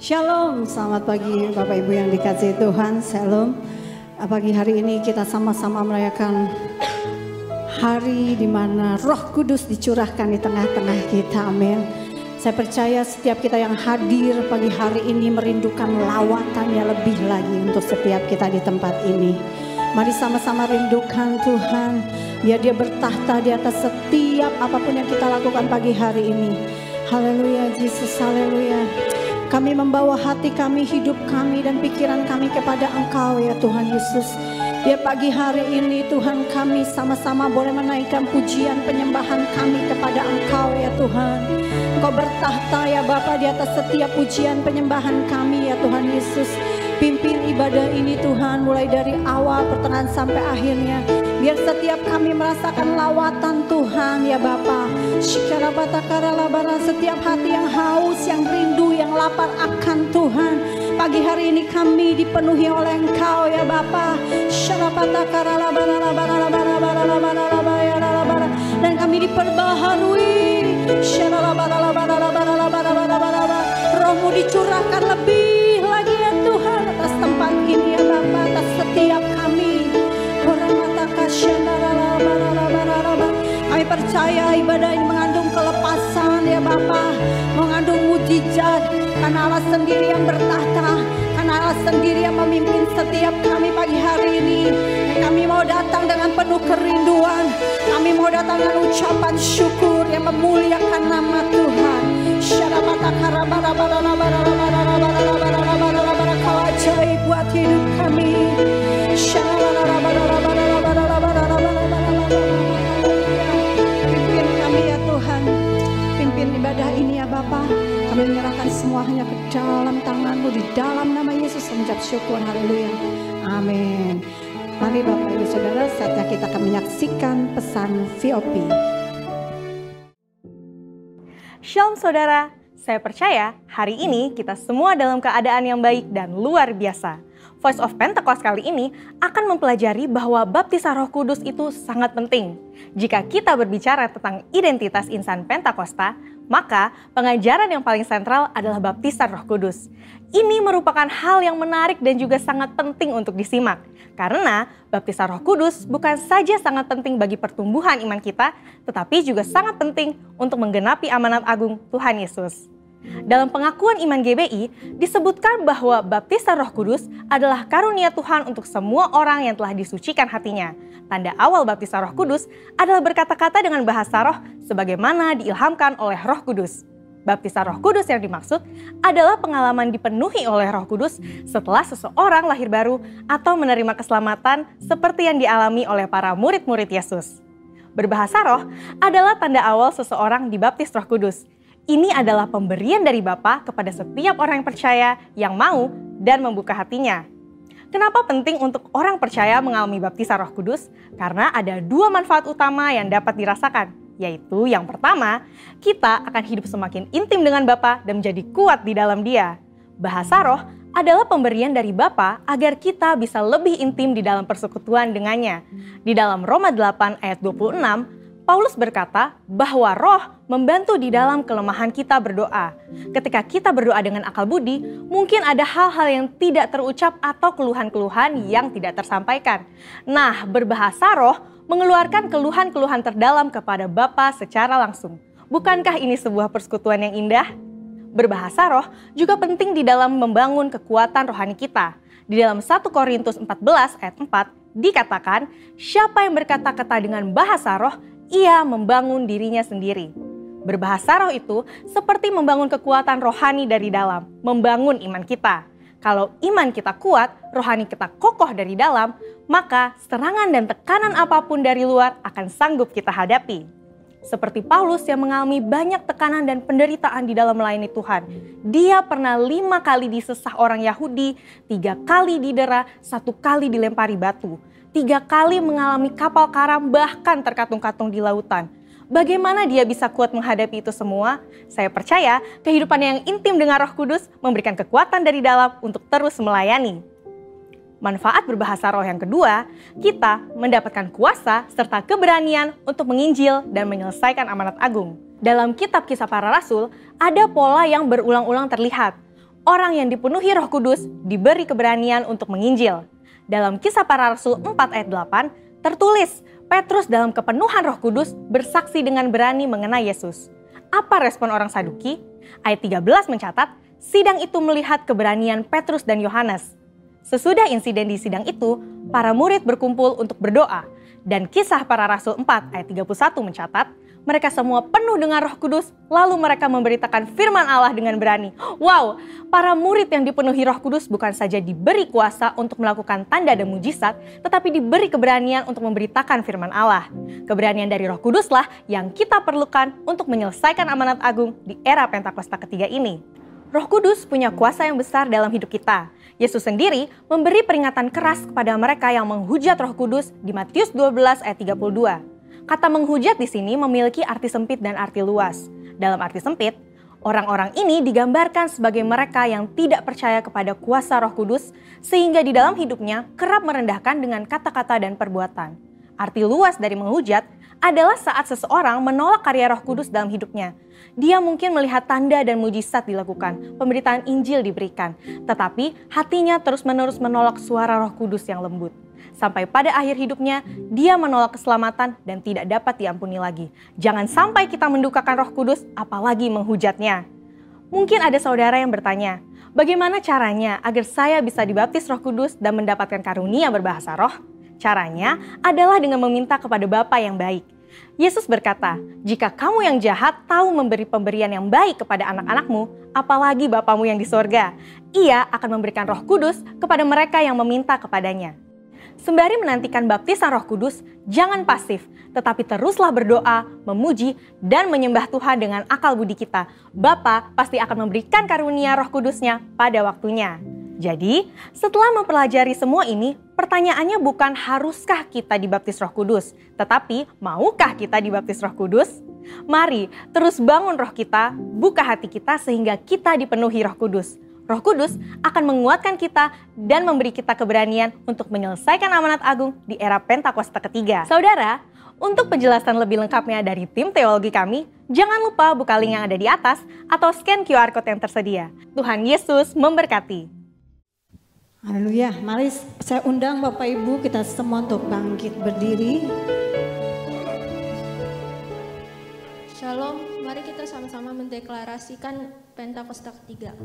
Shalom, selamat pagi Bapak Ibu yang dikasihi Tuhan. Shalom. Pagi hari ini kita sama-sama merayakan hari di mana Roh Kudus dicurahkan di tengah-tengah kita. Amin. Saya percaya setiap kita yang hadir pagi hari ini merindukan lawatannya lebih lagi untuk setiap kita di tempat ini. Mari sama-sama rindukan Tuhan, biar Dia bertahta di atas setiap apapun yang kita lakukan pagi hari ini. Haleluya, Yesus, haleluya. Kami membawa hati kami, hidup kami, dan pikiran kami kepada Engkau ya Tuhan Yesus. Biar pagi hari ini Tuhan kami sama-sama boleh menaikkan pujian penyembahan kami kepada Engkau ya Tuhan. Engkau bertahta ya Bapa di atas setiap pujian penyembahan kami ya Tuhan Yesus. Pimpin ibadah ini Tuhan mulai dari awal pertengahan sampai akhirnya. Biar setiap kami merasakan lawatan Tuhan ya Bapa. Setiap hati yang haus, yang rindu, yang lapar akan Tuhan. Pagi hari ini kami dipenuhi oleh Engkau ya Bapa. Dan kami diperbaharui. Roh-Mu dicurahkan lebih lagi ya Tuhan atas tempat ini ya Bapa, atas setiap kami. Kami percaya ibadah ini mengandung kelepasan ya Bapa, mengandung mujizat, karena Allah sendiri yang bertahta, karena Allah sendiri yang memimpin setiap kami pagi hari ini. Dan kami mau datang dengan penuh kerinduan, kami mau datang dengan ucapan syukur yang memuliakan nama Tuhan. Kau ajaib buat hidup kami. Pimpin kami ya Tuhan, pimpin ibadah ini ya Bapa. Kami menyerahkan semuanya ke dalam tangan-Mu, di dalam nama Yesus mengucap syukur. Haleluya, amin. Mari Bapak Ibu Saudara, saatnya kita akan menyaksikan pesan VOP. Shalom saudara, saya percaya hari ini kita semua dalam keadaan yang baik dan luar biasa. Voice of Pentecost kali ini akan mempelajari bahwa baptisan Roh Kudus itu sangat penting. Jika kita berbicara tentang identitas insan Pentakosta, maka pengajaran yang paling sentral adalah baptisan Roh Kudus. Ini merupakan hal yang menarik dan juga sangat penting untuk disimak. Karena baptisan Roh Kudus bukan saja sangat penting bagi pertumbuhan iman kita, tetapi juga sangat penting untuk menggenapi amanat agung Tuhan Yesus. Dalam pengakuan iman GBI, disebutkan bahwa baptisan Roh Kudus adalah karunia Tuhan untuk semua orang yang telah disucikan hatinya. Tanda awal baptisan Roh Kudus adalah berkata-kata dengan bahasa roh sebagaimana diilhamkan oleh Roh Kudus. Baptisan Roh Kudus yang dimaksud adalah pengalaman dipenuhi oleh Roh Kudus setelah seseorang lahir baru atau menerima keselamatan seperti yang dialami oleh para murid-murid Yesus. Berbahasa roh adalah tanda awal seseorang dibaptis Roh Kudus. Ini adalah pemberian dari Bapa kepada setiap orang yang percaya, yang mau dan membuka hatinya. Kenapa penting untuk orang percaya mengalami baptisan Roh Kudus? Karena ada dua manfaat utama yang dapat dirasakan, yaitu yang pertama, kita akan hidup semakin intim dengan Bapa dan menjadi kuat di dalam Dia. Bahasa roh adalah pemberian dari Bapa agar kita bisa lebih intim di dalam persekutuan dengannya. Di dalam Roma 8 ayat 26, Paulus berkata bahwa roh membantu di dalam kelemahan kita berdoa. Ketika kita berdoa dengan akal budi, mungkin ada hal-hal yang tidak terucap atau keluhan-keluhan yang tidak tersampaikan. Nah, berbahasa roh mengeluarkan keluhan-keluhan terdalam kepada Bapa secara langsung. Bukankah ini sebuah persekutuan yang indah? Berbahasa roh juga penting di dalam membangun kekuatan rohani kita. Di dalam 1 Korintus 14 ayat 4 dikatakan, siapa yang berkata-kata dengan bahasa roh, ia membangun dirinya sendiri. Berbahasa roh itu seperti membangun kekuatan rohani dari dalam, membangun iman kita. Kalau iman kita kuat, rohani kita kokoh dari dalam, maka serangan dan tekanan apapun dari luar akan sanggup kita hadapi. Seperti Paulus yang mengalami banyak tekanan dan penderitaan di dalam melayani Tuhan. Dia pernah 5 kali disesah orang Yahudi, 3 kali didera, 1 kali dilempari batu. 3 kali mengalami kapal karam bahkan terkatung-katung di lautan. Bagaimana dia bisa kuat menghadapi itu semua? Saya percaya kehidupan yang intim dengan Roh Kudus memberikan kekuatan dari dalam untuk terus melayani. Manfaat berbahasa roh yang kedua, kita mendapatkan kuasa serta keberanian untuk menginjil dan menyelesaikan amanat agung. Dalam kitab Kisah Para Rasul, ada pola yang berulang-ulang terlihat. orang yang dipenuhi Roh Kudus diberi keberanian untuk menginjil. Dalam Kisah Para Rasul 4 ayat 8 tertulis, Petrus dalam kepenuhan Roh Kudus bersaksi dengan berani mengenai Yesus. Apa respon orang Saduki? Ayat 13 mencatat, sidang itu melihat keberanian Petrus dan Yohanes. Sesudah insiden di sidang itu, para murid berkumpul untuk berdoa. Dan Kisah Para Rasul 4 ayat 31 mencatat, mereka semua penuh dengan Roh Kudus, lalu mereka memberitakan firman Allah dengan berani. Wow, para murid yang dipenuhi Roh Kudus bukan saja diberi kuasa untuk melakukan tanda dan mujizat, tetapi diberi keberanian untuk memberitakan firman Allah. Keberanian dari Roh Kuduslah yang kita perlukan untuk menyelesaikan amanat agung di era Pentakosta ketiga ini. Roh Kudus punya kuasa yang besar dalam hidup kita. Yesus sendiri memberi peringatan keras kepada mereka yang menghujat Roh Kudus di Matius 12 ayat 32. Kata menghujat di sini memiliki arti sempit dan arti luas. Dalam arti sempit, orang-orang ini digambarkan sebagai mereka yang tidak percaya kepada kuasa Roh Kudus, sehingga di dalam hidupnya kerap merendahkan dengan kata-kata dan perbuatan. Arti luas dari menghujat adalah saat seseorang menolak karya Roh Kudus dalam hidupnya. Dia mungkin melihat tanda dan mujizat dilakukan, pemberitaan Injil diberikan, tetapi hatinya terus-menerus menolak suara Roh Kudus yang lembut. Sampai pada akhir hidupnya, dia menolak keselamatan dan tidak dapat diampuni lagi. Jangan sampai kita mendukakan Roh Kudus, apalagi menghujatnya. Mungkin ada saudara yang bertanya, bagaimana caranya agar saya bisa dibaptis Roh Kudus dan mendapatkan karunia berbahasa roh? Caranya adalah dengan meminta kepada Bapa yang baik. Yesus berkata, jika kamu yang jahat tahu memberi pemberian yang baik kepada anak-anakmu, apalagi Bapamu yang di sorga, Ia akan memberikan Roh Kudus kepada mereka yang meminta kepadanya. Sembari menantikan baptisan Roh Kudus, jangan pasif, tetapi teruslah berdoa, memuji, dan menyembah Tuhan dengan akal budi kita. Bapa pasti akan memberikan karunia Roh Kudus-Nya pada waktunya. Jadi, setelah mempelajari semua ini, pertanyaannya bukan haruskah kita dibaptis Roh Kudus, tetapi maukah kita dibaptis Roh Kudus? Mari terus bangun roh kita, buka hati kita sehingga kita dipenuhi Roh Kudus. Roh Kudus akan menguatkan kita dan memberi kita keberanian untuk menyelesaikan amanat agung di era Pentakosta ketiga. Saudara, untuk penjelasan lebih lengkapnya dari tim teologi kami, jangan lupa buka link yang ada di atas atau scan QR Code yang tersedia. Tuhan Yesus memberkati. Haleluya, mari saya undang Bapak Ibu kita semua untuk bangkit berdiri. Shalom, mari kita sama-sama mendeklarasikan Pentakosta ketiga.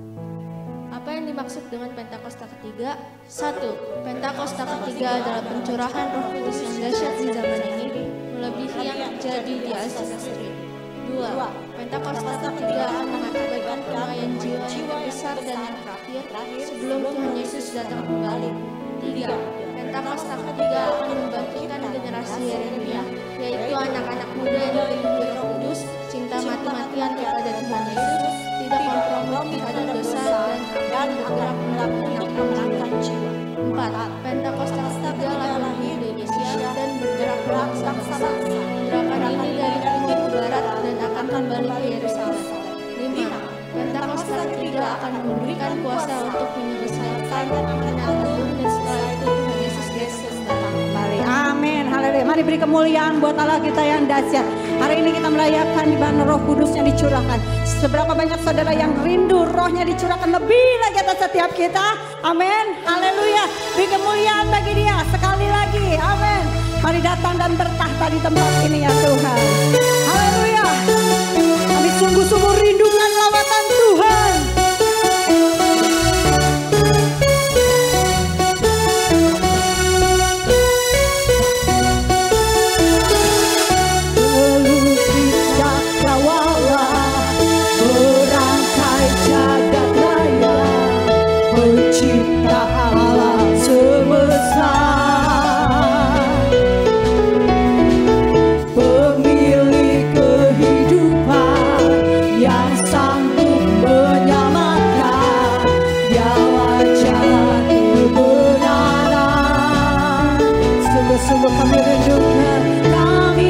Apa yang dimaksud dengan Pentakosta ketiga? 1. Pentakosta ketiga adalah pencurahan Roh Kudus yang dahsyat di zaman ini, melebihi yang terjadi di Asia Pasifik. 2. Pentakosta ketiga akan mengakibatkan penyucian jiwa yang besar dan yang terakhir sebelum Tuhan Yesus datang kembali. 3. Pentakosta ketiga akan membangkitkan generasi Yeremia, yaitu anak-anak muda yang dipenuhi Roh Kudus, cinta mati-matian kepada Tuhan Yesus, tidak kompromi terhadap dosa dan bergerak memenangkan jiwa. 4. Pentakosta ketiga akan di Indonesia dan bergerak bangsa-bangsa. Gerakan ini dari timur ke barat dan akan kembali ke Yerusalem. 5. Pentakosta ketiga akan memberikan kuasa untuk menyelesaikan amanat agung dan setelah itu Tuhan Yesus Kristus datang kembali. Amin, haleluya. Mari beri kemuliaan buat Allah kita yang dahsyat. Hari ini kita merayakan di mana Roh Kudus yang dicurahkan. Seberapa banyak saudara yang rindu rohnya dicurahkan lebih lagi atas setiap kita. Amin, haleluya. Beri kemuliaan bagi Dia sekali lagi. Amin. Mari datang dan bertahta di tempat ini ya Tuhan. Haleluya. Kami sungguh-sungguh rindukan lawatan Tuhan. Sungguh kami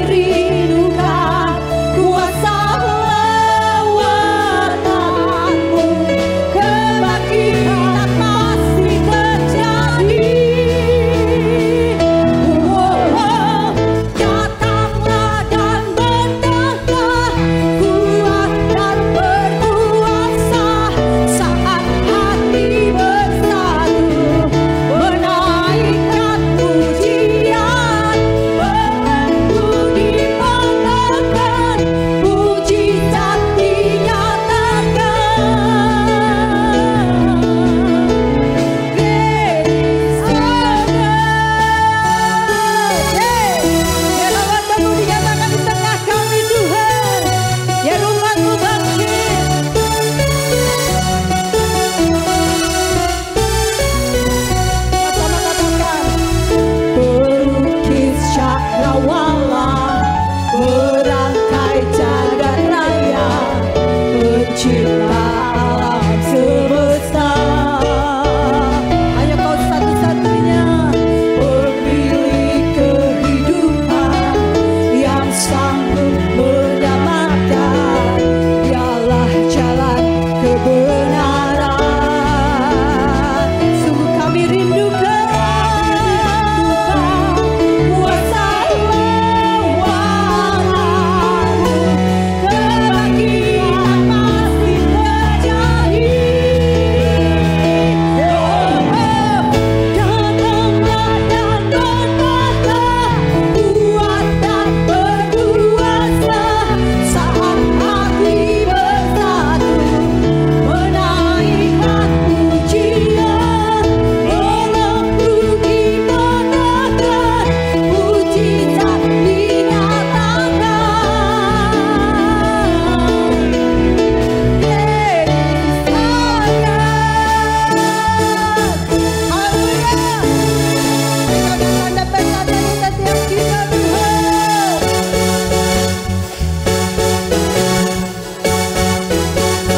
rindukan kuasa lawatanmu, kebangkitan pasti terjadi. Datanglah dan bertahta, kuat dan berkuasa saat pencipta alam semesta. Hanya Kau satu-satunya pemilik kehidupan yang sanggup menyelamatkan. Dialah jalan kebenaran. Sungguh kami rindukan kuasa lawan-Mu. Kebangkitan pasti terjadi. Datanglah dan berkatlah, kuat dan berkuasa. Saat hati bersatu menaikkan pujian, belenggu dibenarkan, mujizat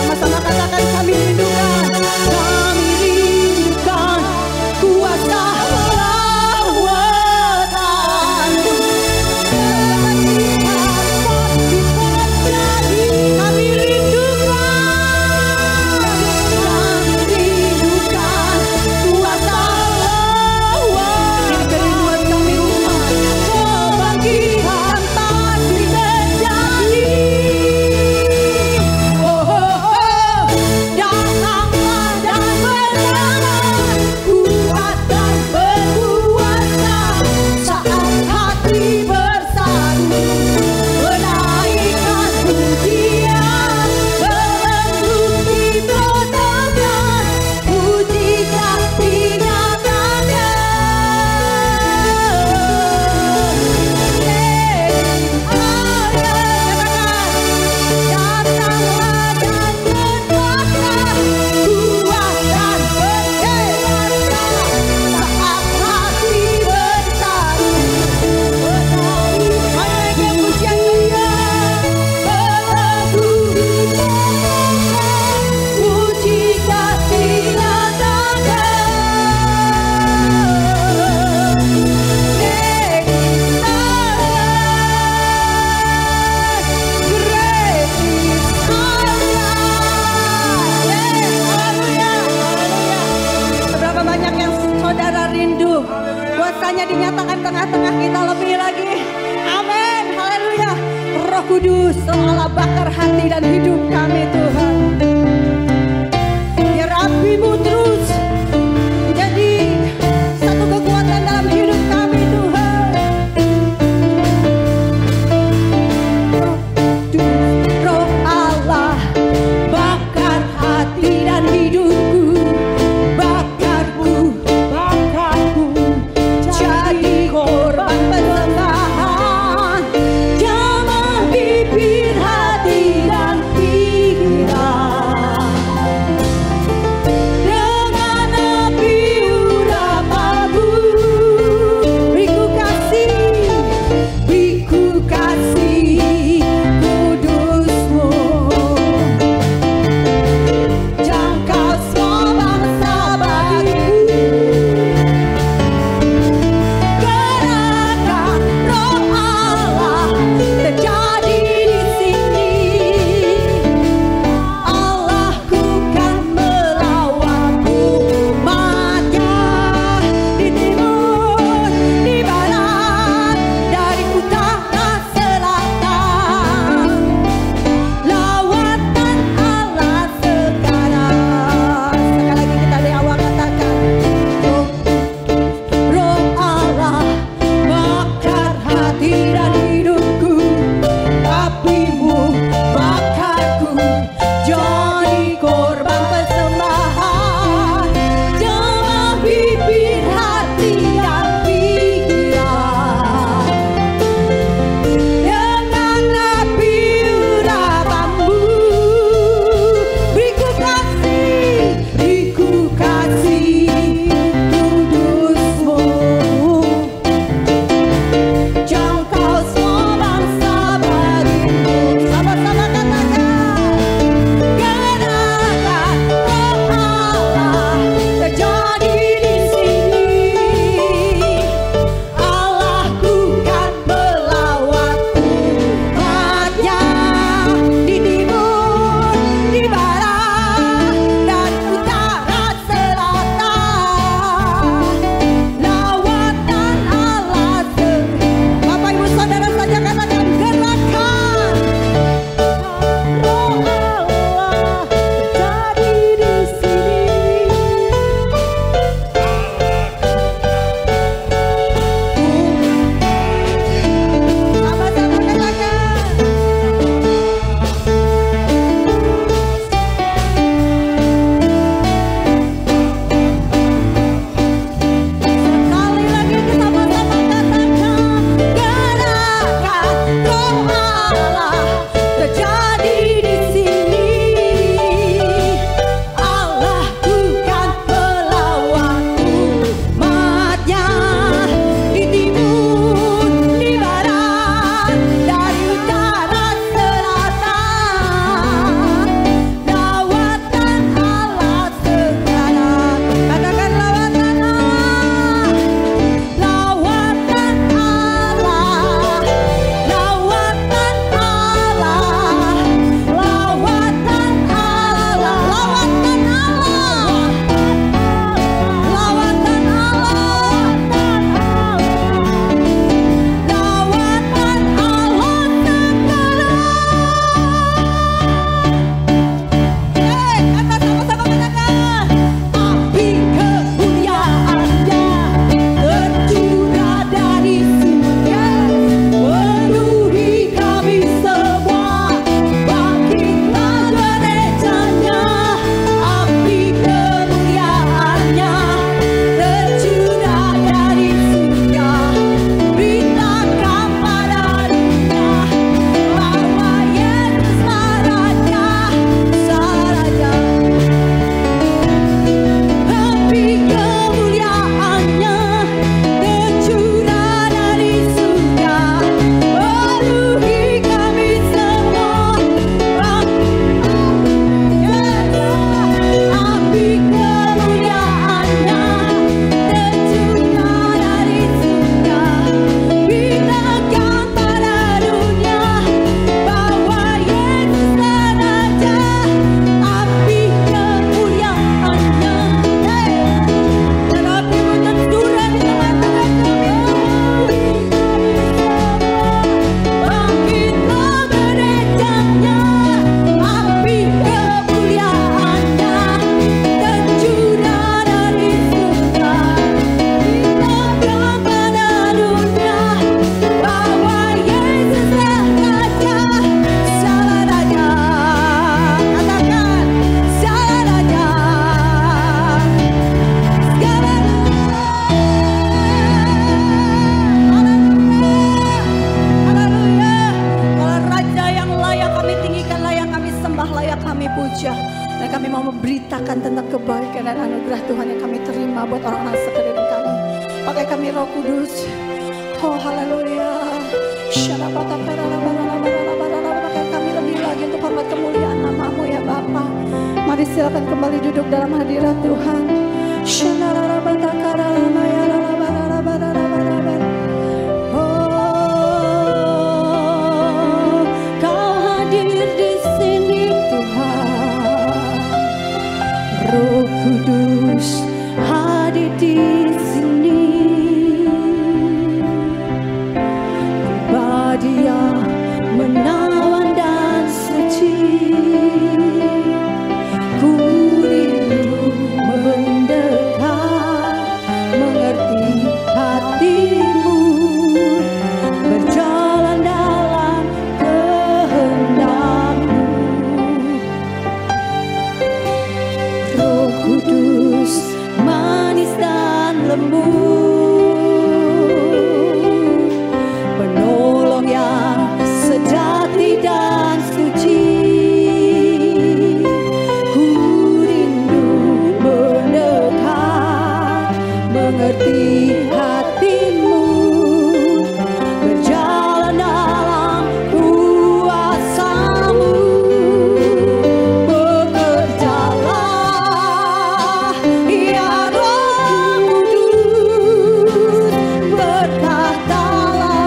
sama-sama katakan, kami rindukan kuasa lawatan-Mu. Kebangkitan pasti terjadi. Kami rindukan kuasa lawatan. Ini kerinduan kami umat. Kebangkitan pasti terjadi. Datanglah dan berkatlah, kuat dan berkuasa. Saat hati bersatu menaikkan pujian, belenggu dibenarkan, mujizat dinyatakan. Datanglah dan berkatlah, kuat dan berkuasa. Saat hati bersatu menaikkan pujian Tuhan, belenggu dibenarkan, mujizat dinyatakan. Seberapa banyak yang saudara rindu kuasanya dinyatakan tengah-tengah kita lebih lagi. Amin, haleluya. Roh Kudus Allah bakar hati dan hidup kami Tuhan. Biar api-Mu terus menjadi satu kekuatan dalam hidup kami Tuhan. Roh Allah bakar hati dan hidupku, bakarku jadi korban persembahan. Jamah bibir hati dan pikiran kami mau memberitakan tentang kebaikan dan anugerah Tuhan yang kami terima buat orang-orang sekeliling kami. Pakai kami Roh Kudus. Oh haleluya. Pakai kami lebih lagi untuk hormat kemuliaan nama-Mu ya Bapa. Mari silakan kembali duduk dalam hadirat Tuhan. Oh, Kau hadir di sini Tuhan. Roh Kudus hadir di sini. Dia menawan dan suci. Ku rindu mendekat, mengerti hatimu, berjalan dalam kehendak-Mu. Roh Kudus manis dan lembut, yang sejati dan suci. Ku rindu mendekat, mengerti hatimu, berjalan dalam kuasa-Mu. Bekerjalah ya Roh Kudus, berkatalah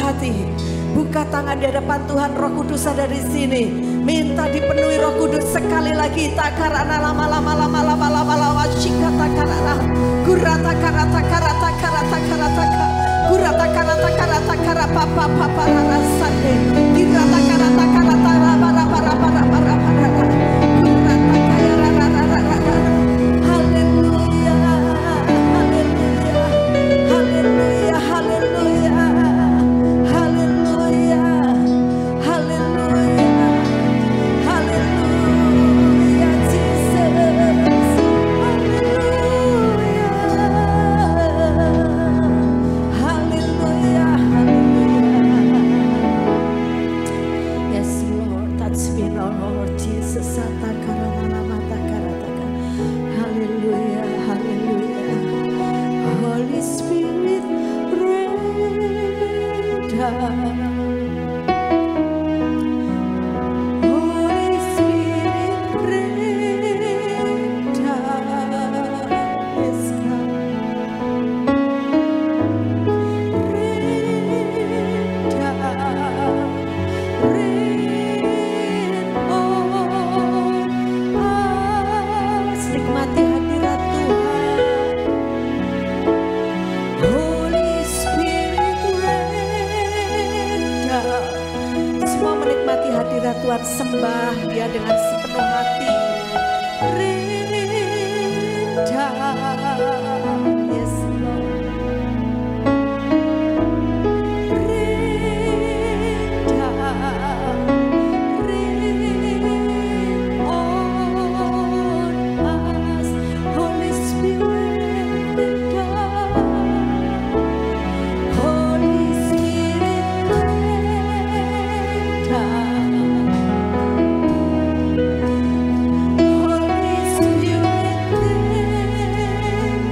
hati. Buka tangan di hadapan Tuhan. Roh Kudus ada di sini. Minta dipenuhi Roh Kudus sekali lagi. Takarana lama shika takarana. Gurata karata karata karata karata. Gurata karata karata karata papa rasande. Gurata karata karata para. Gurata karata. Haleluya. Haleluya. Haleluya. Haleluya. Haleluya. Haleluya. Haleluya. Jesus. Haleluya. Yes, Lord, touch me, Lord Jesus. Haleluya, haleluya. Holy Spirit, rain down. Holy Spirit, rain down. Yes, God. Rain down. Rain on us. Nikmati hadirat Tuhan. Holy Spirit, rain down. Semua menikmati hadirat Tuhan, sembah Dia dengan sepenuh hati. Rain down. Yes, Lord. Rain down. Rain on us. Holy Spirit, rain down. Holy Spirit, rain down. Holy Spirit, rain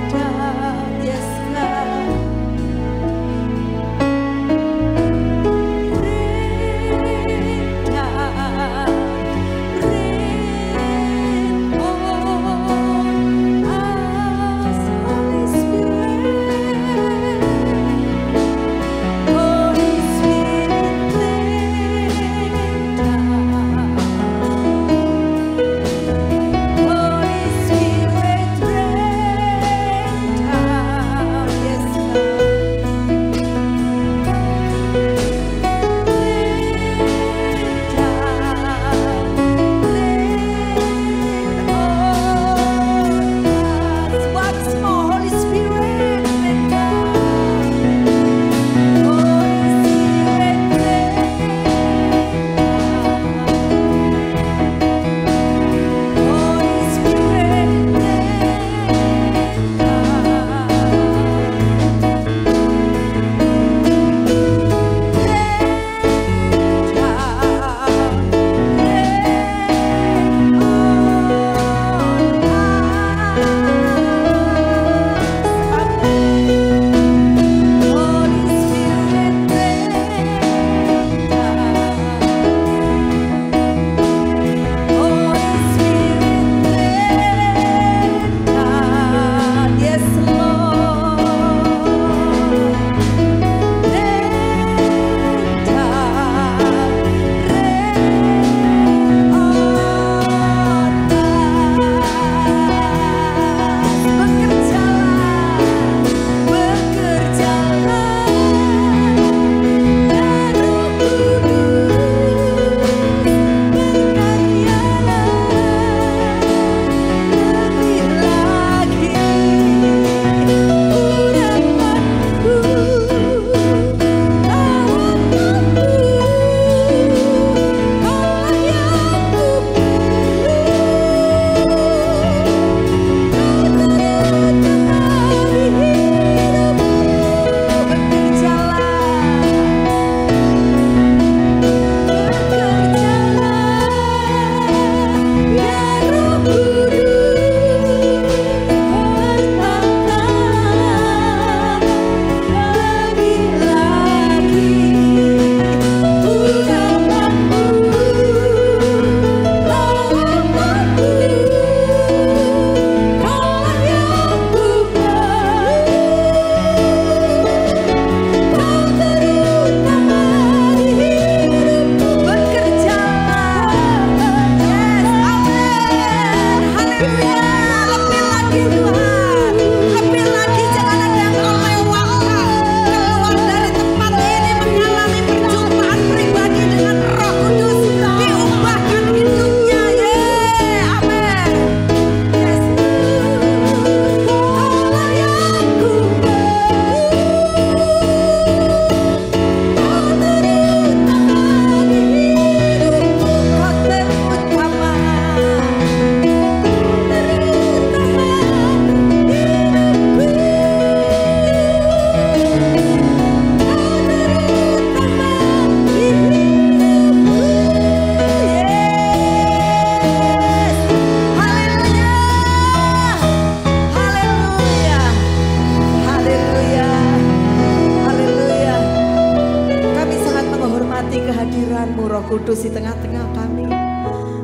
kehadiran-Mu Roh Kudus di tengah-tengah kami.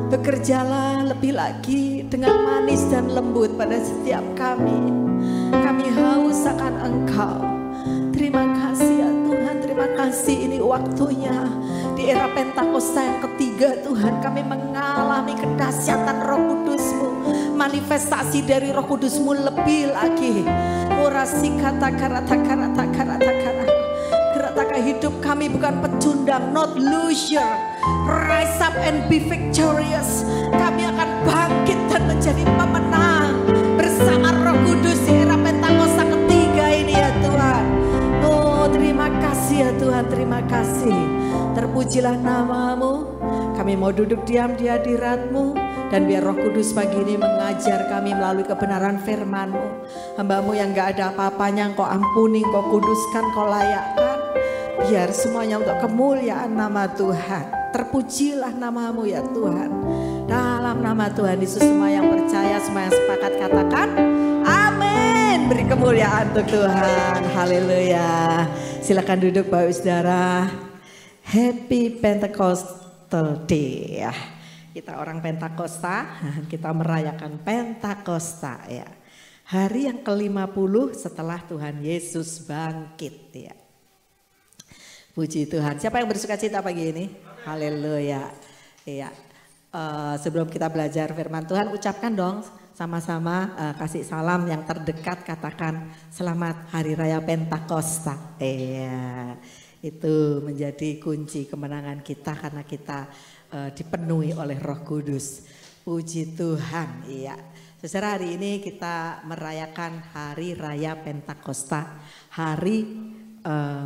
Bekerjalah lebih lagi dengan manis dan lembut pada setiap kami. Kami haus akan Engkau. Terima kasih ya Tuhan, terima kasih ini waktunya. Di era Pentakosta yang ketiga Tuhan, kami mengalami kedahsyatan Roh Kudus-Mu. Manifestasi dari Roh Kudus-Mu lebih lagi. Orasi kata-kata. Gerakkan hidup kami bukan pecundang, not loser. Rise up and be victorious. Kami akan bangkit dan menjadi pemenang bersama Roh Kudus di era Pentakosta ketiga ini ya Tuhan. Oh terima kasih ya Tuhan, terima kasih. Terpujilah nama-Mu. Kami mau duduk diam di hadirat-Mu. Dan biar Roh Kudus pagi ini mengajar kami melalui kebenaran firman-Mu. Hamba-Mu yang gak ada apa-apanya Engkau ampuni, Engkau kuduskan, Engkau layakkan. Biar semuanya untuk kemuliaan nama Tuhan. Terpujilah nama-Mu ya Tuhan. Dalam nama Tuhan Yesus, semua yang percaya, semua yang sepakat katakan amin. Beri kemuliaan untuk Tuhan. Haleluya. Silakan duduk Bapak Saudara. Happy Pentecostal Day ya. Kita orang Pentakosta, kita merayakan Pentakosta ya. Hari yang ke-50 setelah Tuhan Yesus bangkit ya. Puji Tuhan. Siapa yang bersuka cita pagi ini? Haleluya. Iya. Sebelum kita belajar firman Tuhan, ucapkan dong sama-sama kasih salam yang terdekat, katakan selamat Hari Raya Pentakosta. Iya. Itu menjadi kunci kemenangan kita karena kita dipenuhi oleh Roh Kudus. Puji Tuhan. Iya. Saudara, hari ini kita merayakan Hari Raya Pentakosta. Hari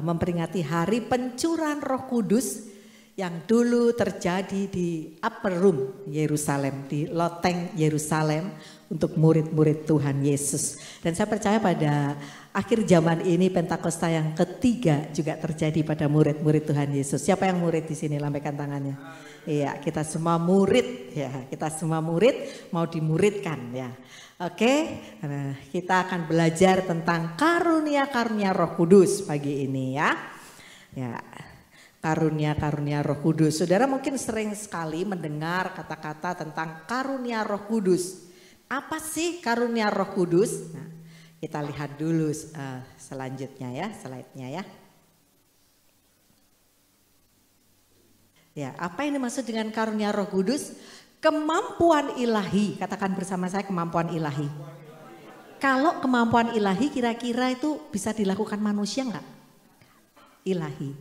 memperingati hari pencurahan Roh Kudus yang dulu terjadi di Upper Room Yerusalem, di loteng Yerusalem untuk murid-murid Tuhan Yesus. Dan saya percaya pada akhir zaman ini Pentakosta yang ketiga juga terjadi pada murid-murid Tuhan Yesus. Siapa yang murid di sini? Lambaikan tangannya. Iya, kita semua murid ya, kita semua murid mau dimuridkan ya. Oke, kita akan belajar tentang karunia-karunia Roh Kudus pagi ini ya. Ya, karunia-karunia Roh Kudus. Saudara mungkin sering sekali mendengar kata-kata tentang karunia Roh Kudus. Apa sih karunia Roh Kudus? Nah, kita lihat dulu selanjutnya ya, slide-nya ya. Ya, apa yang dimaksud dengan karunia Roh Kudus? Kemampuan ilahi, katakan bersama saya kemampuan ilahi. Kalau kemampuan ilahi kira-kira itu bisa dilakukan manusia enggak? Ilahi.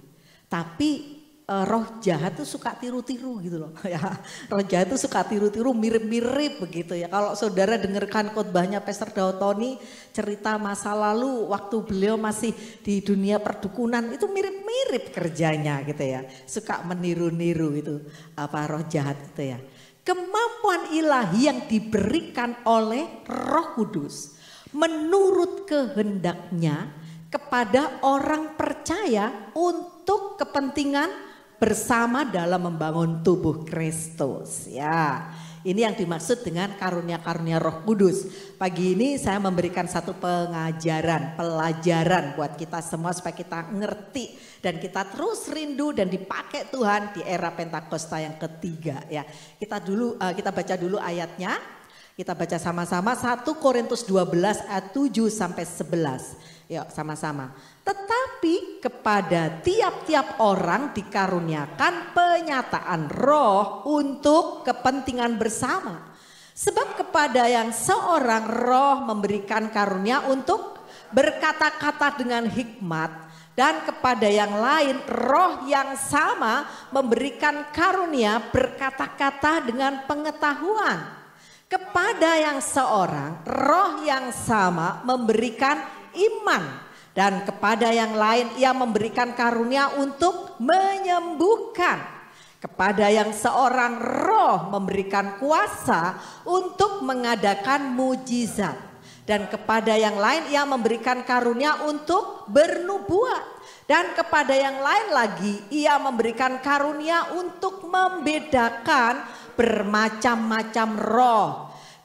Tapi roh jahat tuh suka tiru-tiru gitu loh. Ya, roh jahat tuh suka tiru-tiru, mirip-mirip begitu ya. Kalau saudara dengarkan khotbahnya Pastor Daud Tony, cerita masa lalu waktu beliau masih di dunia perdukunan, itu mirip-mirip kerjanya gitu ya. Suka meniru-niru itu apa roh jahat itu ya. Kemampuan ilahi yang diberikan oleh Roh Kudus menurut kehendaknya kepada orang percaya untuk kepentingan bersama dalam membangun tubuh Kristus ya. Ini yang dimaksud dengan karunia-karunia Roh Kudus. Pagi ini saya memberikan satu pelajaran buat kita semua supaya kita ngerti dan kita terus rindu dan dipakai Tuhan di era Pentakosta yang ketiga ya. Kita baca dulu ayatnya. Kita baca sama-sama 1 Korintus 12 ayat 7 sampai 11. Yuk sama-sama. Tetapi kepada tiap-tiap orang dikaruniakan penyataan roh untuk kepentingan bersama. Sebab kepada yang seorang roh memberikan karunia untuk berkata-kata dengan hikmat. Dan kepada yang lain roh yang sama memberikan karunia berkata-kata dengan pengetahuan. Kepada yang seorang roh yang sama memberikan iman. Dan kepada yang lain ia memberikan karunia untuk menyembuhkan. Kepada yang seorang roh memberikan kuasa untuk mengadakan mujizat. Dan kepada yang lain ia memberikan karunia untuk bernubuat. Dan kepada yang lain lagi ia memberikan karunia untuk membedakan bermacam-macam roh.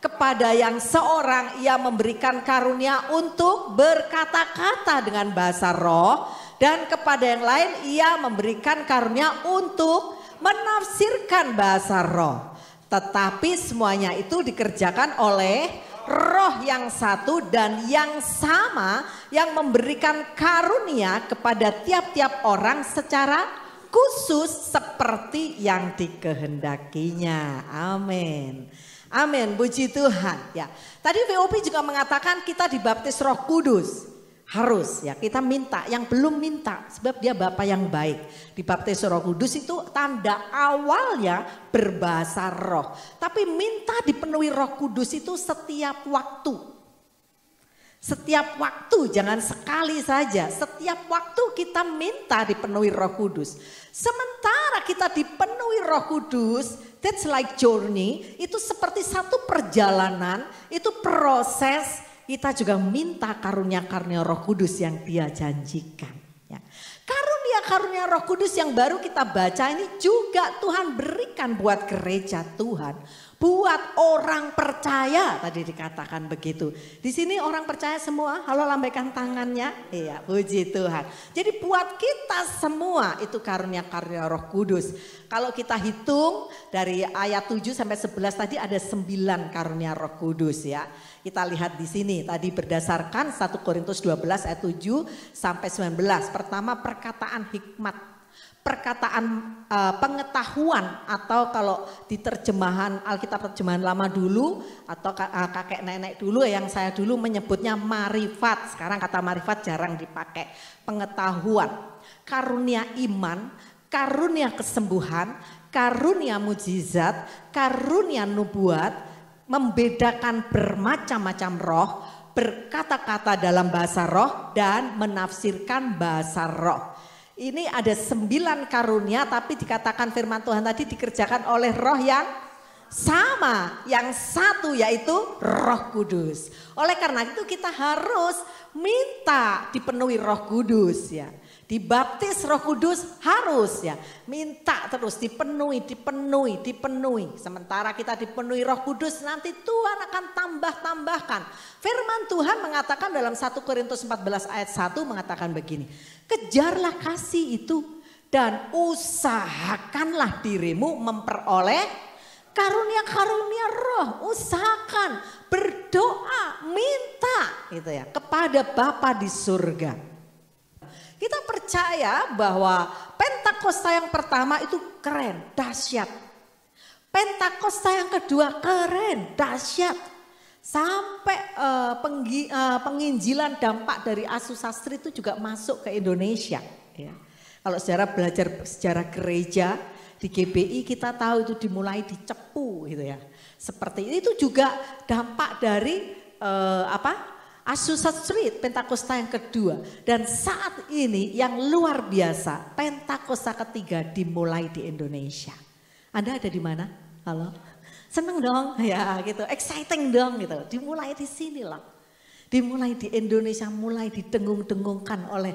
Kepada yang seorang ia memberikan karunia untuk berkata-kata dengan bahasa roh. Dan kepada yang lain ia memberikan karunia untuk menafsirkan bahasa roh. Tetapi semuanya itu dikerjakan oleh Roh yang satu dan yang sama yang memberikan karunia kepada tiap-tiap orang secara khusus seperti yang dikehendakinya. Amin. Amin, puji Tuhan ya. Tadi VOP juga mengatakan kita dibaptis Roh Kudus. Harus ya, kita minta, yang belum minta sebab dia Bapa yang baik. Dibaptis Roh Kudus itu tanda awalnya berbahasa roh. Tapi minta dipenuhi Roh Kudus itu setiap waktu. Setiap waktu, jangan sekali saja. Setiap waktu kita minta dipenuhi Roh Kudus. Sementara kita dipenuhi Roh Kudus, that's like journey, itu seperti satu perjalanan, itu proses. Kita juga minta karunia-karunia Roh Kudus yang Dia janjikan. Ya. Karunia-karunia Roh Kudus yang baru kita baca ini juga Tuhan berikan buat gereja Tuhan. Buat orang percaya, tadi dikatakan begitu. Di sini orang percaya semua, halo lambaikan tangannya. Iya, puji Tuhan. Jadi buat kita semua itu karunia-karunia Roh Kudus. Kalau kita hitung dari ayat 7 sampai 11 tadi ada 9 karunia Roh Kudus ya. Kita lihat di sini tadi berdasarkan 1 Korintus 12 ayat 7 sampai 19. Pertama perkataan hikmat. Perkataan pengetahuan atau kalau di terjemahan Alkitab terjemahan lama dulu atau kakek nenek dulu yang saya dulu menyebutnya marifat. Sekarang kata marifat jarang dipakai. Pengetahuan, karunia iman, karunia kesembuhan, karunia mujizat, karunia nubuat, membedakan bermacam-macam roh, berkata-kata dalam bahasa roh dan menafsirkan bahasa roh. Ini ada 9 karunia tapi dikatakan firman Tuhan tadi dikerjakan oleh roh yang sama. Yang satu yaitu Roh Kudus. Oleh karena itu kita harus minta dipenuhi Roh Kudus ya. Dibaptis Roh Kudus harus ya. Minta terus dipenuhi. Sementara kita dipenuhi Roh Kudus nanti Tuhan akan tambahkan. Firman Tuhan mengatakan dalam 1 Korintus 14 ayat 1 mengatakan begini. Kejarlah kasih itu dan usahakanlah dirimu memperoleh karunia-karunia roh. Usahakan, berdoa, minta gitu ya kepada Bapa di surga. Kita percaya bahwa Pentakosta yang pertama itu keren, dahsyat. Pentakosta yang kedua keren, dahsyat. Sampai penginjilan dampak dari Asusastri itu juga masuk ke Indonesia. Ya. Kalau belajar sejarah gereja di GBI kita tahu itu dimulai di Cepu gitu ya. Seperti itu juga dampak dari Asusastri Pentakosta yang kedua. Dan saat ini yang luar biasa Pentakosta ketiga dimulai di Indonesia. Anda ada di mana? Halo? Seneng dong ya gitu, exciting dong gitu. Dimulai di sini lah. Dimulai di Indonesia, mulai didengung-dengungkan oleh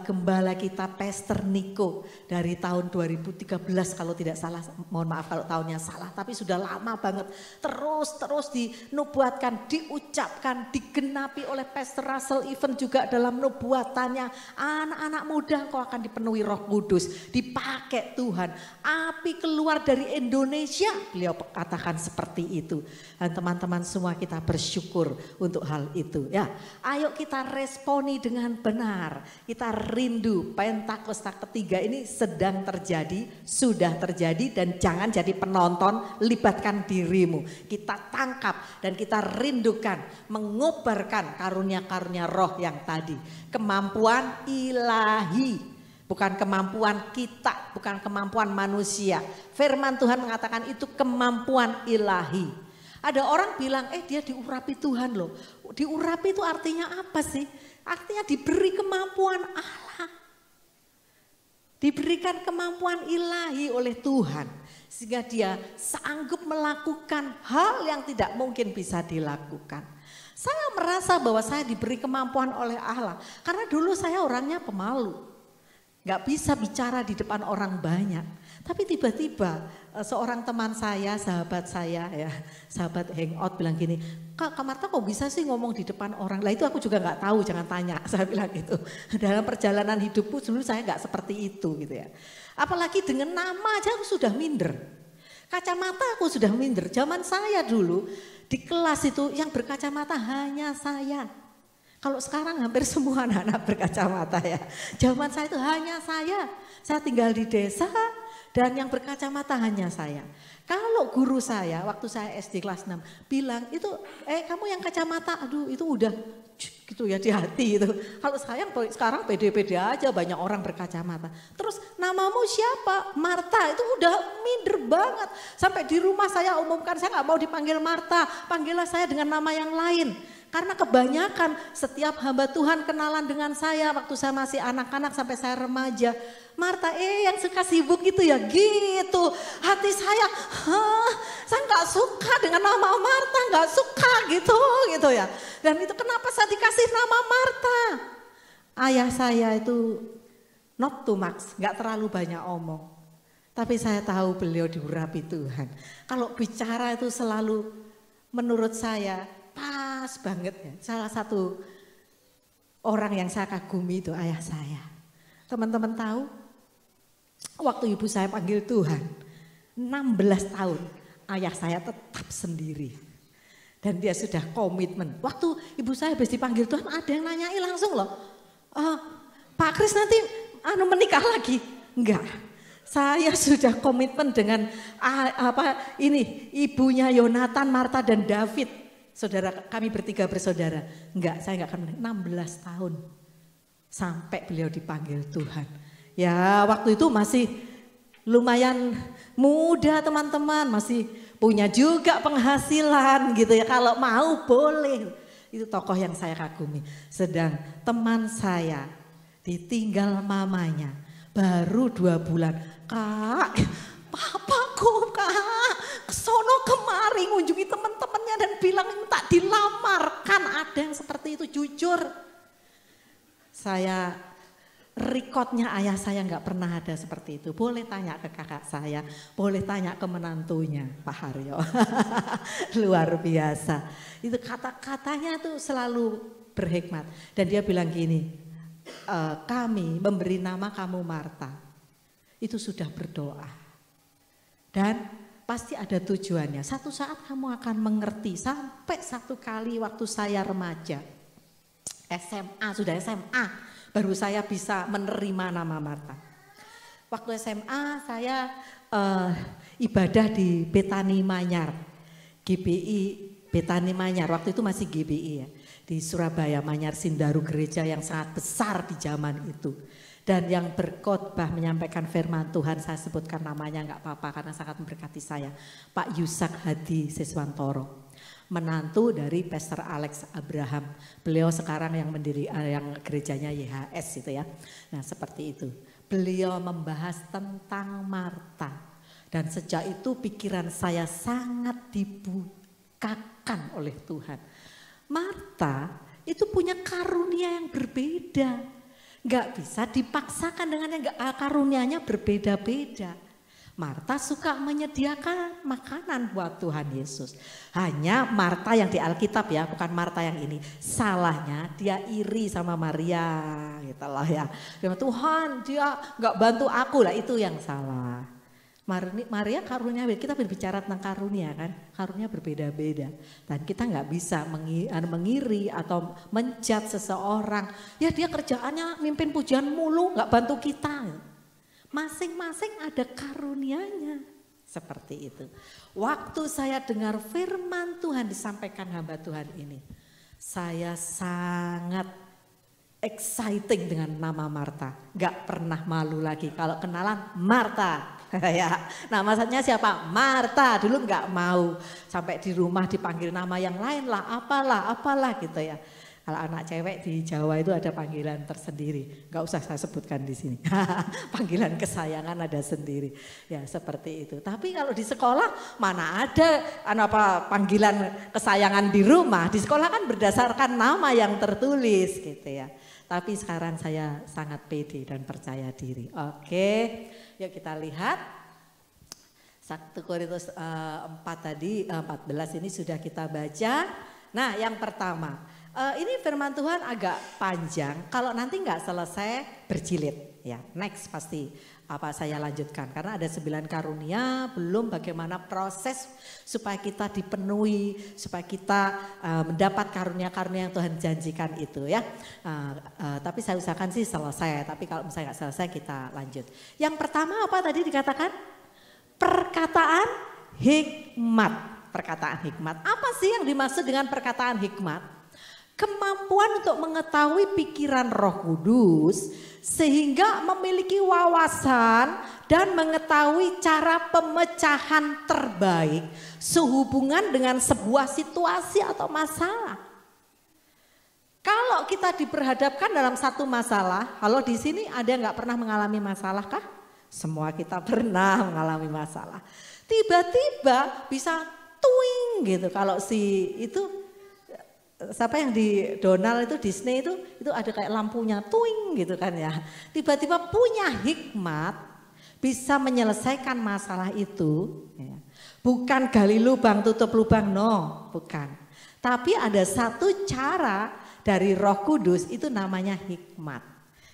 gembala kita Pastor Niko dari tahun 2013 kalau tidak salah, mohon maaf kalau tahunnya salah, tapi sudah lama banget. Terus dinubuatkan, diucapkan, digenapi oleh Pastor Russell Even juga dalam nubuatannya. Anak-anak muda kau akan dipenuhi Roh Kudus, dipakai Tuhan. Api keluar dari Indonesia, beliau katakan seperti itu. Dan teman-teman semua kita bersyukur untuk hal itu. Ya, ayo kita responi dengan benar. Kita rindu Pentakosta ketiga ini sedang terjadi, sudah terjadi dan jangan jadi penonton, libatkan dirimu. Kita tangkap dan kita rindukan, mengobarkan karunia-karunia roh yang tadi. Kemampuan ilahi, bukan kemampuan kita, bukan kemampuan manusia. Firman Tuhan mengatakan itu kemampuan ilahi. Ada orang bilang, dia diurapi Tuhan loh. Diurapi itu artinya apa sih? Artinya diberi kemampuan Allah. Diberikan kemampuan ilahi oleh Tuhan. Sehingga dia sanggup melakukan hal yang tidak mungkin bisa dilakukan. Saya merasa bahwa saya diberi kemampuan oleh Allah. Karena dulu saya orangnya pemalu. Gak bisa bicara di depan orang banyak. Tapi tiba-tiba seorang teman saya, sahabat saya ya, sahabat hangout bilang gini, Kak Marta kok bisa sih ngomong di depan orang? Lah itu aku juga nggak tahu, jangan tanya. Saya bilang gitu. Dalam perjalanan hidupku dulu saya nggak seperti itu gitu ya. Apalagi dengan nama aja aku sudah minder. Kacamata aku sudah minder. Zaman saya dulu di kelas itu yang berkacamata hanya saya. Kalau sekarang hampir semua anak-anak berkacamata ya. Zaman saya itu hanya saya. Saya tinggal di desa dan yang berkacamata hanya saya. Kalau guru saya waktu saya SD kelas 6 bilang itu kamu yang kacamata, aduh itu udah gitu ya di hati itu. Kalau sekarang pede-pede aja banyak orang berkacamata. Terus namamu siapa? Marta, itu udah minder banget. Sampai di rumah saya umumkan saya nggak mau dipanggil Marta, panggillah saya dengan nama yang lain. Karena kebanyakan setiap hamba Tuhan kenalan dengan saya waktu saya masih anak-anak sampai saya remaja. Marta, yang suka sibuk gitu ya gitu. Hati saya nggak suka dengan nama Marta, nggak suka gitu ya. Dan itu kenapa saya dikasih nama Marta. Ayah saya itu not too much, nggak terlalu banyak omong. Tapi saya tahu beliau diurapi Tuhan. Kalau bicara itu selalu menurut saya pas banget ya. Salah satu orang yang saya kagumi itu ayah saya. Teman-teman tahu, waktu ibu saya panggil Tuhan, 16 tahun ayah saya tetap sendiri. Dan dia sudah komitmen. Waktu ibu saya habis dipanggil Tuhan ada yang nanyai langsung loh. Pak Kris nanti menikah lagi? Enggak. Saya sudah komitmen dengan ibunya Yonatan, Marta dan David. Saudara kami bertiga bersaudara. Enggak, saya enggak akan 16 tahun. Sampai beliau dipanggil Tuhan. Ya waktu itu masih lumayan muda teman-teman. Masih punya juga penghasilan gitu ya. Kalau mau boleh. Itu tokoh yang saya kagumi. Sedang teman saya ditinggal mamanya. Baru 2 bulan. Kak, papaku kak. Kesono kemari ngunjungi teman-temannya dan bilang minta dilamarkan. Ada yang seperti itu jujur. Saya rekodnya ayah saya nggak pernah ada seperti itu. Boleh tanya ke kakak saya, boleh tanya ke menantunya Pak Haryo. Luar biasa. Itu kata-katanya tuh selalu berhikmat. Dan dia bilang gini, kami memberi nama kamu Marta. Itu sudah berdoa. Dan pasti ada tujuannya. Satu saat kamu akan mengerti. Sampai satu kali waktu saya remaja, sudah SMA, baru saya bisa menerima nama Marta. Waktu SMA saya ibadah di Betani Manyar, GBI Betani Manyar. Waktu itu masih GBI ya, di Surabaya Manyar Sindaru, gereja yang sangat besar di zaman itu. Dan yang berkhotbah menyampaikan firman Tuhan, saya sebutkan namanya nggak apa-apa karena sangat memberkati saya. Pak Yusak Hadi Siswantoro, menantu dari Pastor Alex Abraham. Beliau sekarang yang mendiri yang gerejanya YHS itu ya. Nah seperti itu. Beliau membahas tentang Marta. Dan sejak itu pikiran saya sangat dibukakan oleh Tuhan. Marta itu punya karunia yang berbeda. Gak bisa dipaksakan dengan yang karunianya berbeda-beda. Marta suka menyediakan makanan buat Tuhan Yesus. Hanya Marta yang di Alkitab ya, bukan Marta yang ini. Salahnya dia iri sama Maria gitu loh ya. Tuhan dia gak bantu aku lah, itu yang salah. Maria karunia, kita berbicara tentang karunia kan, karunia berbeda-beda. Dan kita nggak bisa mengiri atau menjudge seseorang. Ya dia kerjaannya mimpin pujian mulu, nggak bantu kita. Masing-masing ada karunianya. Seperti itu. Waktu saya dengar firman Tuhan disampaikan hamba Tuhan ini, saya sangat exciting dengan nama Marta. Gak pernah malu lagi kalau kenalan Marta. Ya, nah maksudnya siapa? Marta. Dulu nggak mau, sampai di rumah dipanggil nama yang lain lah, apalah gitu ya. Kalau anak cewek di Jawa itu ada panggilan tersendiri, nggak usah saya sebutkan di sini. Panggilan kesayangan ada sendiri, ya seperti itu. Tapi kalau di sekolah mana ada panggilan kesayangan di rumah? Di sekolah kan berdasarkan nama yang tertulis gitu ya. Tapi sekarang saya sangat pede dan percaya diri. Oke, yuk kita lihat. 1 Korintus 4 tadi, 14 ini sudah kita baca. Nah yang pertama, ini firman Tuhan agak panjang, kalau nanti nggak selesai berjilid. Ya, next pasti saya lanjutkan. Karena ada 9 karunia, belum bagaimana proses supaya kita dipenuhi, supaya kita mendapat karunia-karunia yang Tuhan janjikan itu ya. Tapi saya usahakan sih selesai, tapi kalau misalnya nggak selesai kita lanjut. Yang pertama apa tadi dikatakan? Perkataan hikmat. Perkataan hikmat. Apa sih yang dimaksud dengan perkataan hikmat? Kemampuan untuk mengetahui pikiran Roh Kudus sehingga memiliki wawasan dan mengetahui cara pemecahan terbaik sehubungan dengan sebuah situasi atau masalah. Kalau kita diperhadapkan dalam satu masalah, halo di sini ada yang nggak pernah mengalami masalah kah? Semua kita pernah mengalami masalah. Tiba-tiba bisa tuing gitu. Kalau si itu siapa yang di Donald itu Disney itu ada kayak lampunya tuing gitu kan ya. Tiba-tiba punya hikmat bisa menyelesaikan masalah itu. Ya. Bukan gali lubang tutup lubang, no, bukan. Tapi ada satu cara dari Roh Kudus itu namanya hikmat.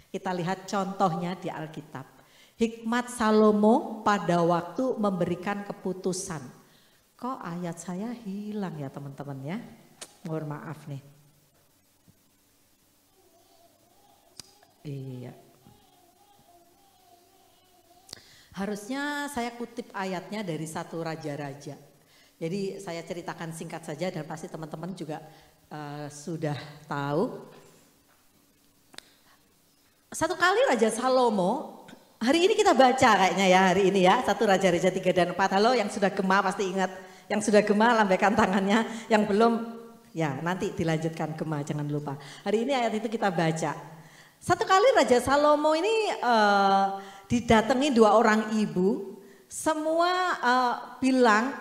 Kita lihat contohnya di Alkitab. Hikmat Salomo pada waktu memberikan keputusan. Kok ayat saya hilang ya teman-teman ya? Mohon maaf nih. Iya. Harusnya saya kutip ayatnya dari 1 Raja-Raja. Jadi saya ceritakan singkat saja dan pasti teman-teman juga sudah tahu. Satu kali Raja Salomo, hari ini kita baca kayaknya ya hari ini ya. 1 Raja-Raja 3 dan 4. Halo yang sudah gema pasti ingat. Yang sudah gema lambaikan tangannya. Yang belum ya nanti dilanjutkan gema jangan lupa. Hari ini ayat itu kita baca. Satu kali Raja Salomo ini didatangi 2 orang ibu. Semua bilang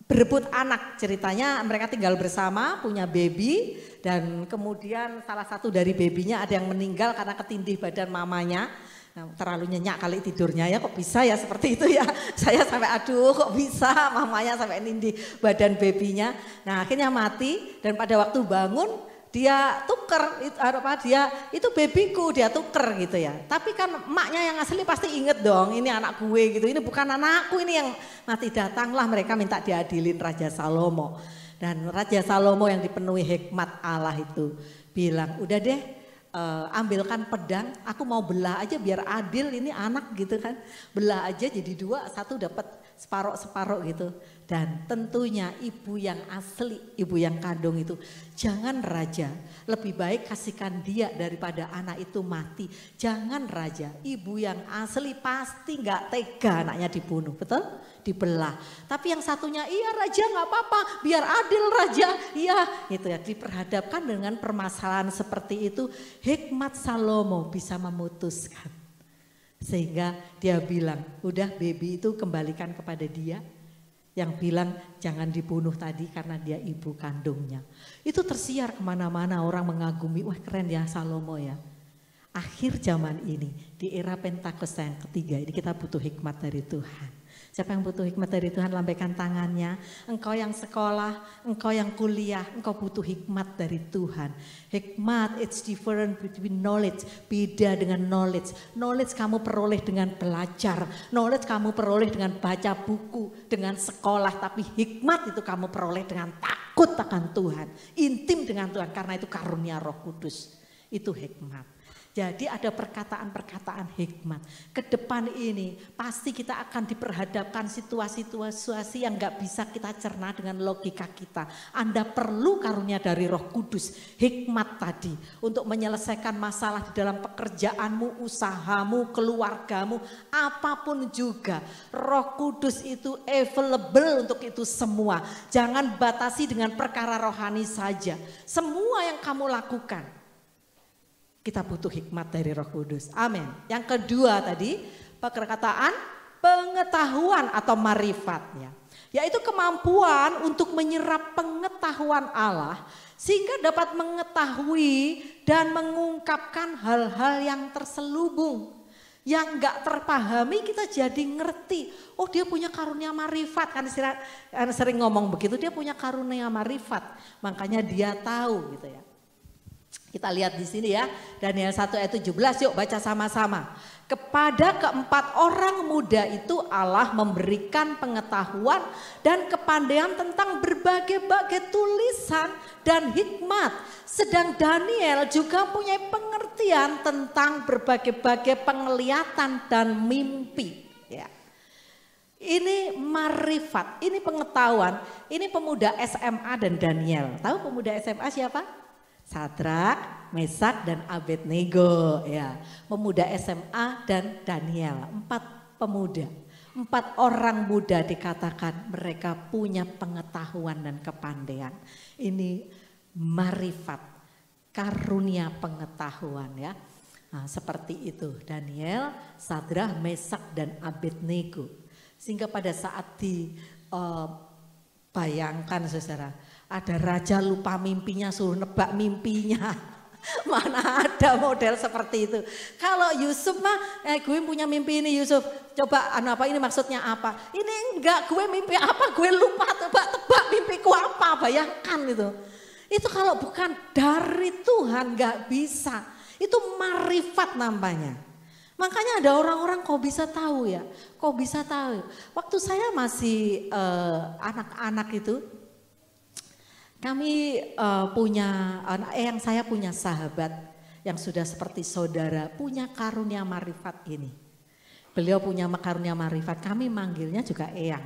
berebut anak, ceritanya mereka tinggal bersama punya baby dan kemudian salah satu dari babynya ada yang meninggal karena ketindih badan mamanya. Nah, terlalu nyenyak kali tidurnya ya, kok bisa ya seperti itu ya. Saya sampai aduh kok bisa mamanya sampai nindih badan babynya. Nah akhirnya mati dan pada waktu bangun dia tuker, itu babyku dia tuker gitu ya. Tapi kan emaknya yang asli pasti inget dong ini anak gue gitu, ini bukan anakku ini yang mati. Datanglah mereka minta diadilin Raja Salomo. Dan Raja Salomo yang dipenuhi hikmat Allah itu bilang udah deh ambilkan pedang, aku mau belah aja biar adil ini anak gitu kan. Belah aja jadi 2, satu dapat separuh-separuh gitu. Dan tentunya ibu yang asli, ibu yang kandung itu jangan raja, lebih baik kasihkan dia daripada anak itu mati. Jangan raja, ibu yang asli pasti gak tega anaknya dibunuh, betul? Dibelah. Tapi yang satunya iya raja gak apa-apa, biar adil raja. Iya gitu ya, diperhadapkan dengan permasalahan seperti itu hikmat Salomo bisa memutuskan. Sehingga dia bilang udah baby itu kembalikan kepada dia. Yang bilang jangan dibunuh tadi karena dia ibu kandungnya. Itu tersiar kemana-mana orang mengagumi, wah keren ya Salomo ya. Akhir zaman ini di era Pentakosta yang ketiga ini kita butuh hikmat dari Tuhan. Siapa yang butuh hikmat dari Tuhan lambaikan tangannya. Engkau yang sekolah, engkau yang kuliah, engkau butuh hikmat dari Tuhan. Hikmat it's different between knowledge, beda dengan knowledge. Knowledge kamu peroleh dengan belajar, knowledge kamu peroleh dengan baca buku, dengan sekolah. Tapi hikmat itu kamu peroleh dengan takut akan Tuhan, intim dengan Tuhan karena itu karunia Roh Kudus. Itu hikmat. Jadi ada perkataan-perkataan hikmat. Ke depan ini pasti kita akan diperhadapkan situasi-situasi yang gak bisa kita cerna dengan logika kita. Anda perlu karunia dari Roh Kudus, hikmat tadi. Untuk menyelesaikan masalah di dalam pekerjaanmu, usahamu, keluargamu, apapun juga. Roh Kudus itu available untuk itu semua. Jangan batasi dengan perkara rohani saja. Semua yang kamu lakukan. Kita butuh hikmat dari Roh Kudus. Amin. Yang kedua tadi perkataan pengetahuan atau marifatnya. Yaitu kemampuan untuk menyerap pengetahuan Allah. Sehingga dapat mengetahui dan mengungkapkan hal-hal yang terselubung. Yang nggak terpahami kita jadi ngerti. Oh dia punya karunia marifat, kan sering ngomong begitu, dia punya karunia marifat. Makanya dia tahu gitu ya. Kita lihat di sini ya, Daniel 1 ayat 17, yuk baca sama-sama. Kepada keempat orang muda itu Allah memberikan pengetahuan dan kepandaian tentang berbagai-bagai tulisan dan hikmat. Sedang Daniel juga punya pengertian tentang berbagai-bagai penglihatan dan mimpi. Ya. Ini marifat, ini pengetahuan, ini pemuda SMA dan Daniel. Tahu pemuda SMA siapa? Sadrak, Mesak dan Abednego, ya. Pemuda SMA dan Daniel, 4 pemuda. 4 orang muda dikatakan mereka punya pengetahuan dan kepandaian. Ini marifat, karunia pengetahuan ya. Nah, seperti itu Daniel, Sadrak, Mesak dan Abednego. Sehingga pada saat dibayangkan saudara, ada raja lupa mimpinya suruh nebak mimpinya. Mana ada model seperti itu. Kalau Yusuf mah, gue punya mimpi ini Yusuf. Coba apa ini maksudnya apa? Ini enggak, gue mimpi apa? Gue lupa tebak mimpiku apa? Bayangkan itu. Itu kalau bukan dari Tuhan enggak bisa. Itu marifat namanya. Makanya ada orang-orang kok bisa tahu ya. Kok bisa tahu. Waktu saya masih anak-anak itu. Kami yang saya punya sahabat yang sudah seperti saudara, punya karunia marifat ini. Beliau punya karunia marifat, kami manggilnya juga Eyang,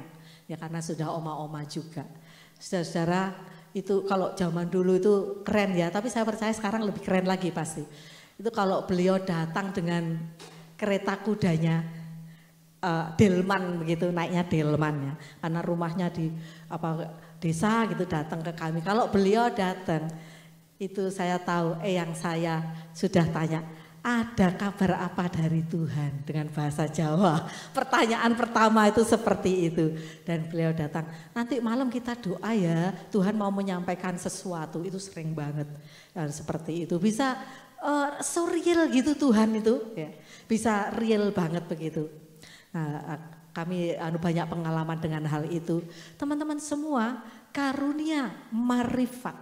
ya karena sudah oma-oma juga. Saudara itu kalau zaman dulu itu keren ya, tapi saya percaya sekarang lebih keren lagi pasti. Itu kalau beliau datang dengan kereta kudanya, delman begitu, naiknya delman ya, karena rumahnya di desa gitu datang ke kami. Kalau beliau datang itu saya tahu yang saya sudah tanya, ada kabar apa dari Tuhan dengan bahasa Jawa. Pertanyaan pertama itu seperti itu. Dan beliau datang, nanti malam kita doa ya, Tuhan mau menyampaikan sesuatu. Itu sering banget seperti itu. Bisa surreal gitu Tuhan itu ya. Bisa real banget begitu. Nah, kami banyak pengalaman dengan hal itu. Teman-teman semua, karunia marifat,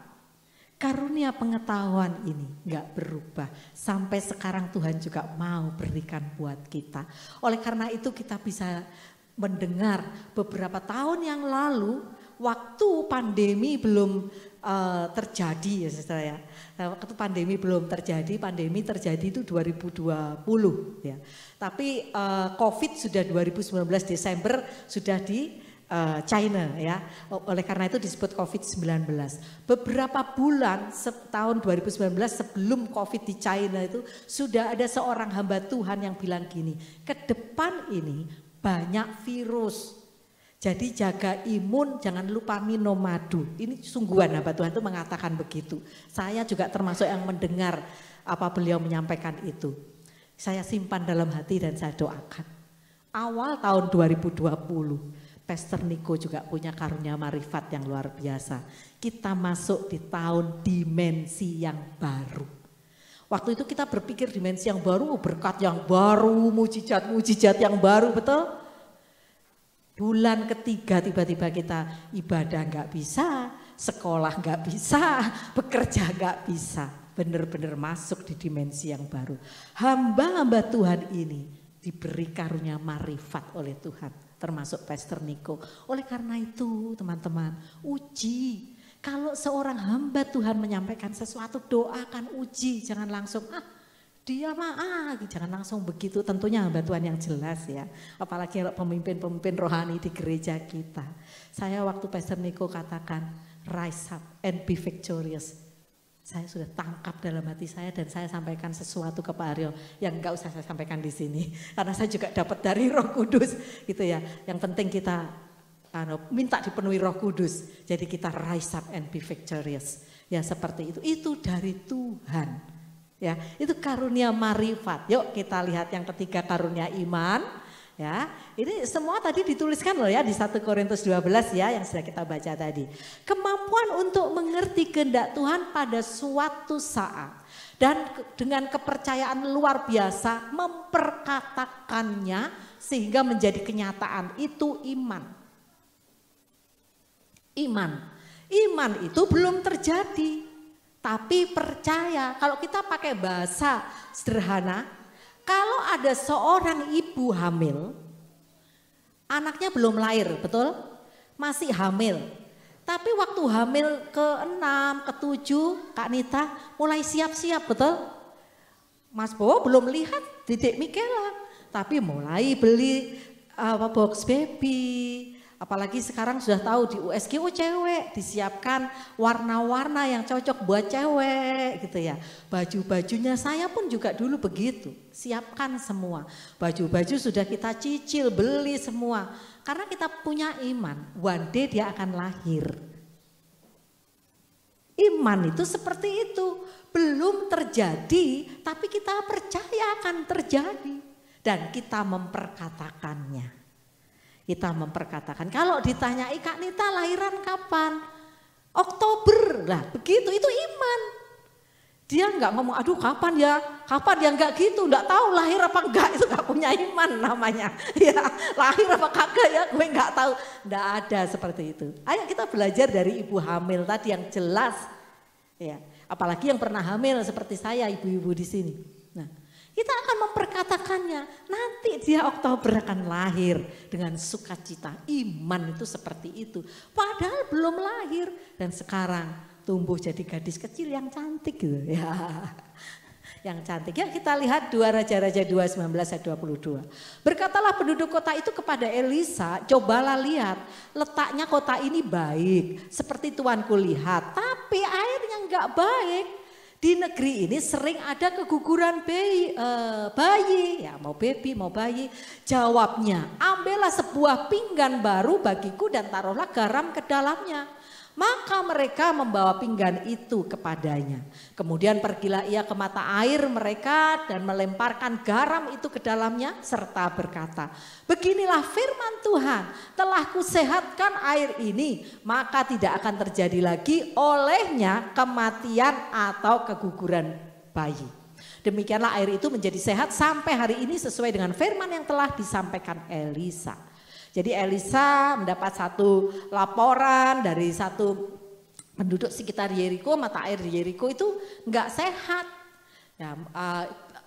karunia pengetahuan ini gak berubah. Sampai sekarang Tuhan juga mau berikan buat kita. Oleh karena itu kita bisa mendengar beberapa tahun yang lalu, waktu pandemi belum terjadi ya saudara ya. Waktu pandemi belum terjadi, pandemi terjadi itu 2020 ya. Tapi COVID sudah 2019 Desember sudah di China ya. Oleh karena itu disebut COVID-19. Beberapa bulan tahun 2019 sebelum COVID di China itu sudah ada seorang hamba Tuhan yang bilang gini, ke depan ini banyak virus. Jadi jaga imun, jangan lupa minum madu. Ini sungguhan hamba Tuhan itu mengatakan begitu. Saya juga termasuk yang mendengar apa beliau menyampaikan itu. Saya simpan dalam hati dan saya doakan. Awal tahun 2020, Pastor Niko juga punya karunia marifat yang luar biasa. Kita masuk di tahun dimensi yang baru. Waktu itu kita berpikir dimensi yang baru, berkat yang baru, mujizat yang baru, betul? Bulan ketiga tiba-tiba kita ibadah nggak bisa, sekolah nggak bisa, bekerja nggak bisa. Benar-benar masuk di dimensi yang baru. Hamba-hamba Tuhan ini diberi karunia marifat oleh Tuhan. Termasuk Pastor Niko. Oleh karena itu teman-teman, uji. Kalau seorang hamba Tuhan menyampaikan sesuatu, doakan, uji. Jangan langsung dia jangan langsung begitu. Tentunya hamba Tuhan yang jelas ya. Apalagi kalau pemimpin-pemimpin rohani di gereja kita. Saya waktu Pastor Niko katakan rise up and be victorious. Saya sudah tangkap dalam hati saya dan saya sampaikan sesuatu ke Pak Aryo yang enggak usah saya sampaikan di sini. Karena saya juga dapat dari Roh Kudus gitu ya. Yang penting kita minta dipenuhi Roh Kudus. Jadi kita rise up and be victorious. Ya seperti itu. Itu dari Tuhan. Ya, itu karunia marifat. Yuk kita lihat yang ketiga, karunia iman. Ya, ini semua tadi dituliskan loh ya di 1 Korintus 12 ya yang sudah kita baca tadi. Kemampuan untuk mengerti kehendak Tuhan pada suatu saat dan dengan kepercayaan luar biasa memperkatakannya sehingga menjadi kenyataan, itu iman. Iman itu belum terjadi, tapi percaya. Kalau kita pakai bahasa sederhana, kalau ada seorang ibu hamil, anaknya belum lahir, betul? Masih hamil. Tapi waktu hamil ke-6, ke-7, Kak Nita mulai siap-siap, betul? Mas Bowo belum lihat Didik Mikela, tapi mulai beli box baby. Apalagi sekarang sudah tahu di USG cewek disiapkan warna-warna yang cocok buat cewek gitu ya. Baju-bajunya saya pun juga dulu begitu, siapkan semua. Baju-baju sudah kita cicil, beli semua. Karena kita punya iman, one day dia akan lahir. Iman itu seperti itu, belum terjadi tapi kita percaya akan terjadi. Dan kita memperkatakannya. Kita memperkatakan, kalau ditanyai Kak Nita lahiran kapan? Oktober, lah begitu, itu iman. Dia enggak ngomong, aduh kapan ya enggak gitu, enggak tahu lahir apa enggak, itu enggak punya iman namanya. Ya lahir apa kagak ya, gue enggak tahu, enggak ada seperti itu. Ayo kita belajar dari ibu hamil tadi yang jelas. Ya, apalagi yang pernah hamil seperti saya, ibu-ibu di sini. Nah, kita akan memperkatakannya, nanti dia Oktober akan lahir dengan sukacita. Iman itu seperti itu, padahal belum lahir dan sekarang tumbuh jadi gadis kecil yang cantik gitu ya. Yang cantik. Ya kita lihat 2 Raja-Raja 2, 19 ayat 22. Berkatalah penduduk kota itu kepada Elisa, cobalah lihat letaknya kota ini baik seperti tuanku lihat, tapi airnya enggak baik. Di negeri ini sering ada keguguran bayi, ya mau baby mau bayi. Jawabnya, ambillah sebuah pinggan baru bagiku dan taruhlah garam ke dalamnya. Maka mereka membawa pinggan itu kepadanya. Kemudian pergilah ia ke mata air mereka dan melemparkan garam itu ke dalamnya serta berkata, beginilah firman Tuhan, telah kusehatkan air ini, maka tidak akan terjadi lagi olehnya kematian atau keguguran bayi. Demikianlah air itu menjadi sehat sampai hari ini sesuai dengan firman yang telah disampaikan Elisa. Jadi Elisa mendapat satu laporan dari satu penduduk sekitar Yeriko, mata air di Yeriko itu enggak sehat. Ya,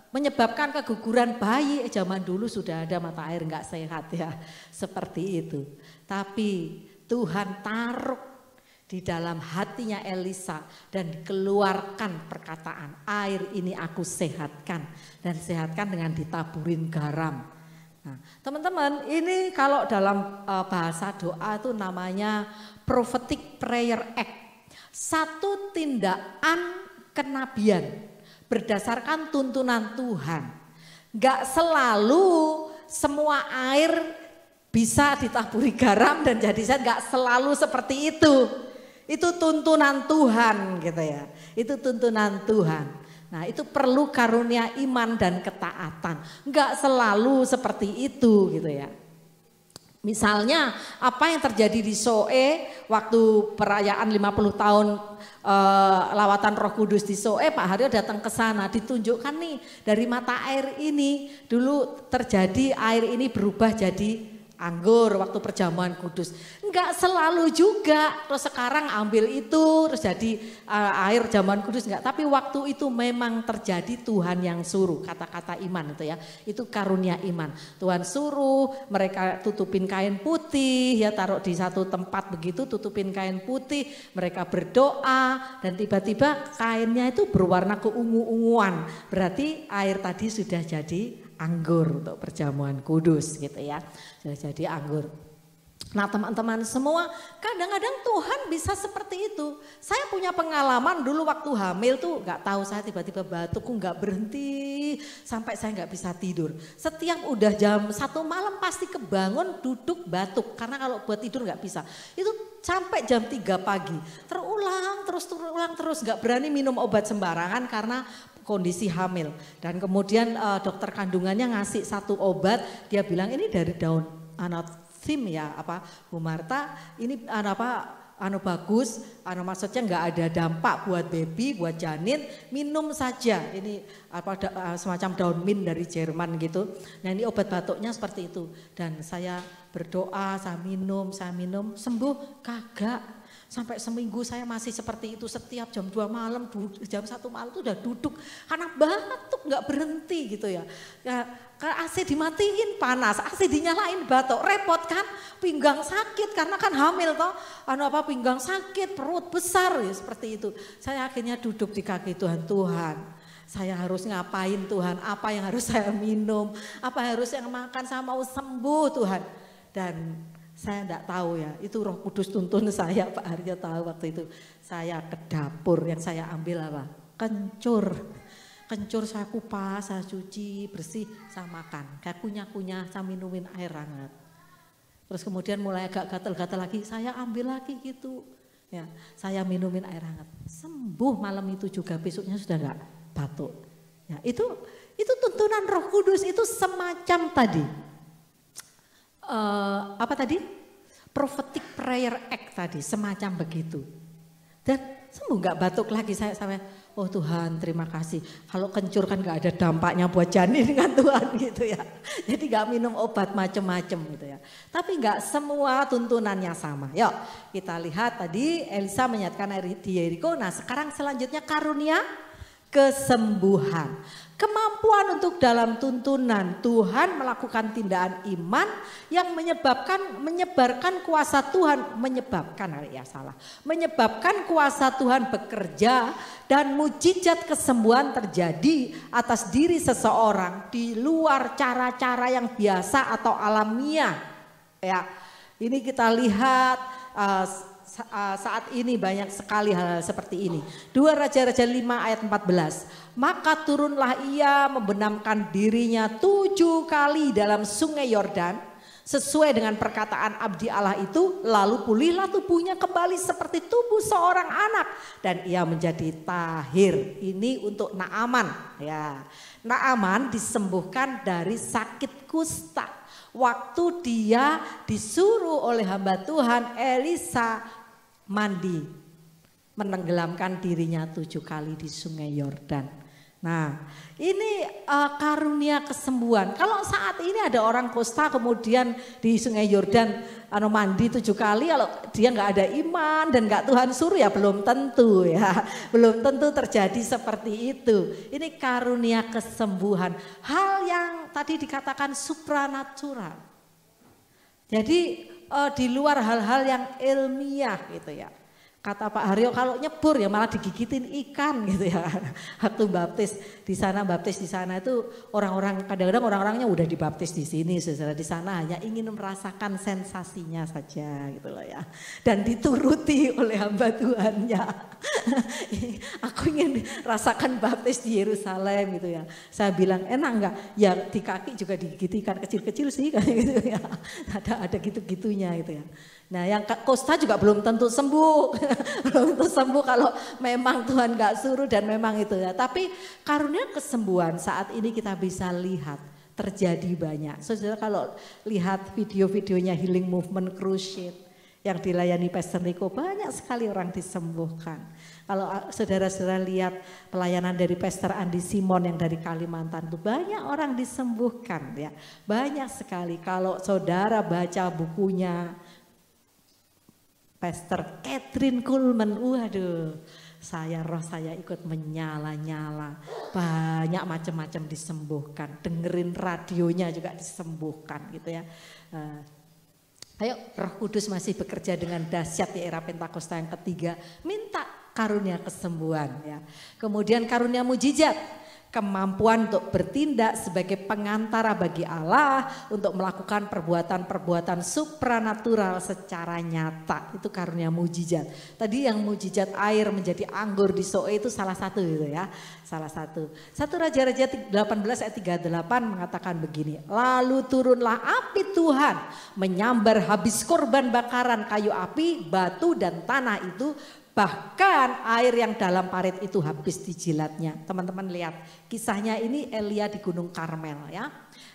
menyebabkan keguguran bayi. Zaman dulu sudah ada mata air enggak sehat ya, seperti itu. Tapi Tuhan taruh di dalam hatinya Elisa dan dikeluarkan perkataan, air ini aku sehatkan dan sehatkan dengan ditaburin garam. Nah, teman-teman, ini kalau dalam bahasa doa itu namanya prophetic prayer act. Satu tindakan kenabian berdasarkan tuntunan Tuhan. Enggak selalu semua air bisa ditaburi garam dan jadi sehat, enggak selalu seperti itu. Itu tuntunan Tuhan gitu ya. Itu tuntunan Tuhan. Nah itu perlu karunia iman dan ketaatan. Enggak selalu seperti itu gitu ya. Misalnya apa yang terjadi di Soe waktu perayaan 50 tahun lawatan Roh Kudus di Soe, Pak Haryo datang ke sana, ditunjukkan nih dari mata air ini dulu terjadi air ini berubah jadi anggur waktu perjamuan kudus. Enggak selalu juga, terus sekarang ambil itu terus jadi air jamuan kudus, enggak. Tapi waktu itu memang terjadi, Tuhan yang suruh, kata-kata iman itu ya. Itu karunia iman. Tuhan suruh mereka tutupin kain putih ya, taruh di satu tempat begitu, tutupin kain putih, mereka berdoa dan tiba-tiba kainnya itu berwarna keungu-unguan. Berarti air tadi sudah jadi anggur untuk perjamuan kudus gitu ya. Sudah jadi anggur. Nah teman-teman semua, kadang-kadang Tuhan bisa seperti itu. Saya punya pengalaman dulu waktu hamil tuh, nggak tahu saya tiba-tiba batukku nggak berhenti sampai saya nggak bisa tidur. Setiap udah jam 1 malam pasti kebangun duduk batuk karena kalau buat tidur nggak bisa. Itu sampai jam 3 pagi terulang terus nggak berani minum obat sembarangan karena kondisi hamil. Dan kemudian dokter kandungannya ngasih satu obat, dia bilang ini dari daun anatim ya Bu Marta, ini bagus, maksudnya nggak ada dampak buat baby, buat janin, minum saja. Ini semacam daun mint dari Jerman gitu. Nah ini obat batuknya seperti itu. Dan saya berdoa, saya minum, sembuh kagak. Sampai seminggu saya masih seperti itu, setiap jam 2 malam, jam 1 malam itu udah duduk karena batuk nggak berhenti gitu ya. AC dimatiin panas, AC dinyalain batuk, repot kan, pinggang sakit karena kan hamil toh, pinggang sakit, perut besar ya seperti itu. Saya akhirnya duduk di kaki Tuhan, saya harus ngapain Tuhan, apa yang harus saya minum, apa yang harus saya makan, saya mau sembuh Tuhan. Dan saya enggak tahu ya, itu Roh Kudus tuntun saya, Pak Haryo tahu waktu itu. Saya ke dapur, yang saya ambil apa? Kencur saya kupas, saya cuci, bersih, saya makan. Kayak kunyah-kunyah, saya minumin air hangat. Terus kemudian mulai agak gatal-gatal lagi, saya ambil lagi gitu. Ya, saya minumin air hangat. Sembuh malam itu juga, besoknya sudah enggak batuk. Ya, itu tuntunan Roh Kudus, itu semacam tadi. Prophetic prayer act tadi, semacam begitu. Dan sembuh nggak batuk lagi saya sampai, oh Tuhan terima kasih. Kalau kencur kan nggak ada dampaknya buat janin kan Tuhan gitu ya. Jadi nggak minum obat macem-macem gitu ya. Tapi nggak semua tuntunannya sama. Yuk kita lihat tadi Elisa menyatakan di Yeriko. Nah sekarang selanjutnya karunia kesembuhan. Kemampuan untuk dalam tuntunan Tuhan melakukan tindakan iman yang menyebarkan kuasa Tuhan, menyebabkan kuasa Tuhan bekerja dan mujizat kesembuhan terjadi atas diri seseorang di luar cara-cara yang biasa atau alamiah. Ya, ini kita lihat saat ini banyak sekali hal seperti ini. 2 Raja-Raja 5 ayat 14. Maka turunlah ia membenamkan dirinya 7 kali dalam sungai Yordan sesuai dengan perkataan abdi Allah itu, lalu pulihlah tubuhnya kembali seperti tubuh seorang anak dan ia menjadi tahir. Ini untuk Naaman ya. Naaman disembuhkan dari sakit kusta. Waktu dia disuruh oleh hamba Tuhan Elisa mandi, menenggelamkan dirinya 7 kali di sungai Yordan. Nah ini karunia kesembuhan. Kalau saat ini ada orang kusta kemudian di sungai Yordan mandi 7 kali, kalau dia nggak ada iman dan nggak Tuhan suruh ya belum tentu ya. Belum tentu terjadi seperti itu. Ini karunia kesembuhan. Hal yang tadi dikatakan supranatural. Jadi di luar hal-hal yang ilmiah gitu ya. Kata Pak Haryo kalau nyebur ya malah digigitin ikan gitu ya. Waktu baptis di sana itu orang-orang kadang-kadang orang-orangnya udah dibaptis di sini, saudara, di sana hanya ingin merasakan sensasinya saja gitu loh ya. Dan dituruti oleh hamba Tuhannya. Aku ingin rasakan baptis di Yerusalem gitu ya. Saya bilang enak enggak? Ya di kaki juga digigit ikan kecil-kecil sih kayak gitu ya. Ada gitu-gitunya gitu ya. Nah yang kusta juga belum tentu sembuh, belum tentu sembuh kalau memang Tuhan gak suruh dan memang itu ya. Tapi karunia kesembuhan saat ini kita bisa lihat terjadi banyak. Saudara kalau lihat video-videonya Healing Movement Crusade yang dilayani Pastor Nico, banyak sekali orang disembuhkan. Kalau saudara-saudara lihat pelayanan dari Pastor Andi Simon yang dari Kalimantan itu banyak orang disembuhkan ya. Banyak sekali kalau saudara baca bukunya Pastor Catherine Kuhlman, waduh, roh saya ikut menyala-nyala, banyak macam-macam disembuhkan, dengerin radionya juga disembuhkan gitu ya. Ayo Roh Kudus masih bekerja dengan dahsyat di era Pentakosta yang ketiga, minta karunia kesembuhan ya. Kemudian karunia mujizat. kemampuan untuk bertindak sebagai pengantara bagi Allah untuk melakukan perbuatan-perbuatan supranatural secara nyata. Itu karunia mujizat. Tadi yang mujizat air menjadi anggur di Soe itu salah satu gitu ya. Salah satu. 1 Raja-Raja 18 ayat 38 mengatakan begini. Lalu turunlah api Tuhan menyambar habis korban bakaran kayu api, batu dan tanah itu. Bahkan air yang dalam parit itu habis dijilatnya. Teman-teman lihat kisahnya ini Elia di Gunung Karmel ya.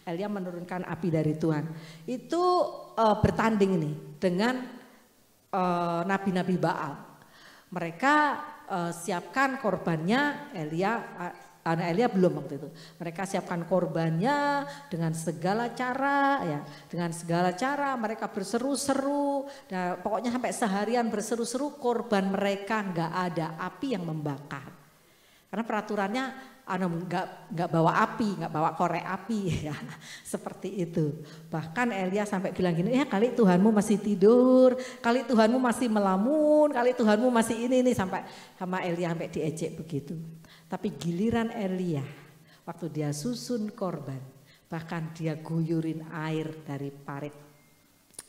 Elia menurunkan api dari Tuhan. Itu bertanding nih dengan nabi-nabi Baal. Mereka siapkan korbannya, Elia belum waktu itu. Mereka siapkan korbannya dengan segala cara ya, dengan segala cara mereka berseru-seru. Nah, pokoknya sampai seharian berseru-seru, korban mereka nggak ada api yang membakar. Karena peraturannya nggak bawa api, nggak bawa korek api ya, seperti itu. Bahkan Elia sampai bilang gini, ya kali Tuhanmu masih tidur, kali Tuhanmu masih melamun, kali Tuhanmu masih ini sampai sama Elia sampai diejek begitu. Tapi giliran Elia waktu dia susun korban, bahkan dia guyurin air dari parit.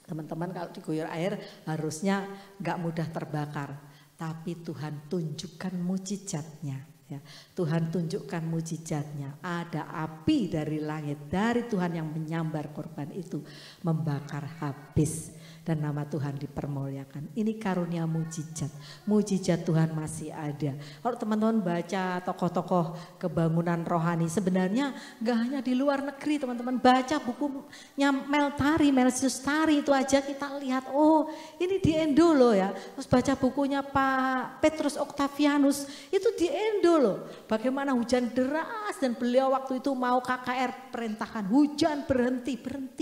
Teman-teman kalau diguyur air harusnya nggak mudah terbakar, tapi Tuhan tunjukkan mujizatnya. Ya, Tuhan tunjukkan mujizatnya, ada api dari langit, dari Tuhan yang menyambar korban itu, membakar habis. Dan nama Tuhan dipermuliakan. Ini karunia mujizat. Mujizat Tuhan masih ada. Kalau teman-teman baca tokoh-tokoh kebangunan rohani, sebenarnya gak hanya di luar negeri teman-teman. Baca bukunya Melsius Tari itu aja kita lihat, oh ini di Indo loh ya. Terus baca bukunya Pak Petrus Octavianus, itu di Indo loh. Bagaimana hujan deras dan beliau waktu itu mau KKR perintahkan hujan berhenti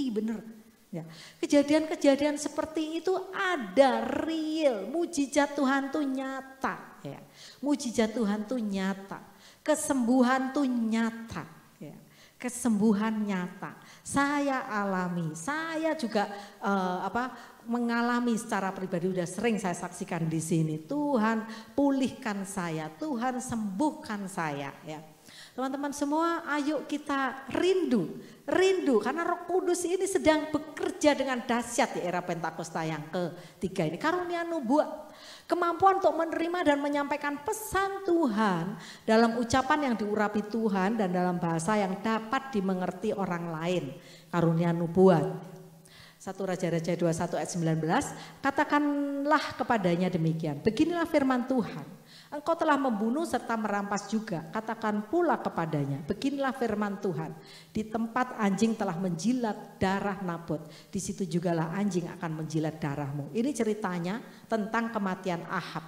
bener. Ya, kejadian-kejadian seperti itu ada real, mujizat Tuhan tuh nyata, ya. Mujizat Tuhan tuh nyata, kesembuhan tuh nyata, ya. Kesembuhan nyata. Saya alami, saya juga mengalami secara pribadi, udah sering saya saksikan di sini. Tuhan pulihkan saya, Tuhan sembuhkan saya, ya. Teman-teman semua, ayo kita rindu karena Roh Kudus ini sedang bekerja dengan dahsyat di era Pentakosta yang ketiga ini. Karunia nubuat, kemampuan untuk menerima dan menyampaikan pesan Tuhan dalam ucapan yang diurapi Tuhan dan dalam bahasa yang dapat dimengerti orang lain. Karunia nubuat. 1 Raja-Raja 21 ayat 19, katakanlah kepadanya demikian, beginilah firman Tuhan, engkau telah membunuh serta merampas juga, katakan pula kepadanya, beginilah firman Tuhan, di tempat anjing telah menjilat darah Nabot, di situ jugalah anjing akan menjilat darahmu. Ini ceritanya tentang kematian Ahab.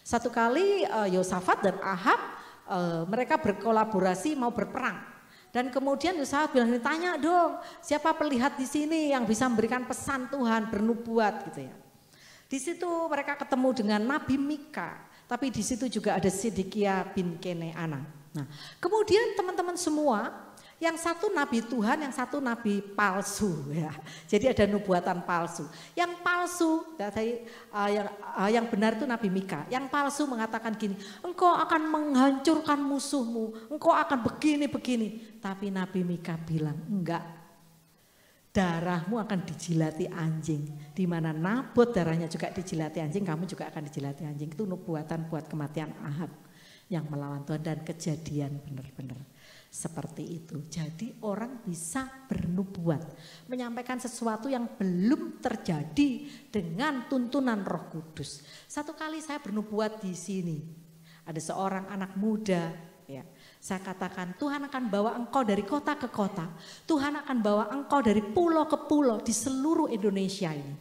Satu kali Yosafat dan Ahab mereka berkolaborasi mau berperang. Dan kemudian Yosafat bilang, tanya dong siapa pelihat di sini yang bisa memberikan pesan Tuhan, bernubuat gitu ya. Di situ mereka ketemu dengan Nabi Mika, tapi di situ juga ada Sedekia bin Keneana. Nah, kemudian teman-teman semua, yang satu nabi Tuhan, yang satu nabi palsu ya. Jadi ada nubuatan palsu. Yang palsu, yang benar itu Nabi Mika. Yang palsu mengatakan gini, engkau akan menghancurkan musuhmu, engkau akan begini-begini. Tapi Nabi Mika bilang, enggak. Darahmu akan dijilati anjing. Di mana Nabot darahnya juga dijilati anjing, kamu juga akan dijilati anjing. Itu nubuatan buat kematian Ahab yang melawan Tuhan, dan kejadian benar-benar seperti itu. Jadi orang bisa bernubuat, menyampaikan sesuatu yang belum terjadi dengan tuntunan Roh Kudus. Satu kali saya bernubuat di sini, ada seorang anak muda, ya. Saya katakan Tuhan akan bawa engkau dari kota ke kota, Tuhan akan bawa engkau dari pulau ke pulau di seluruh Indonesia ini.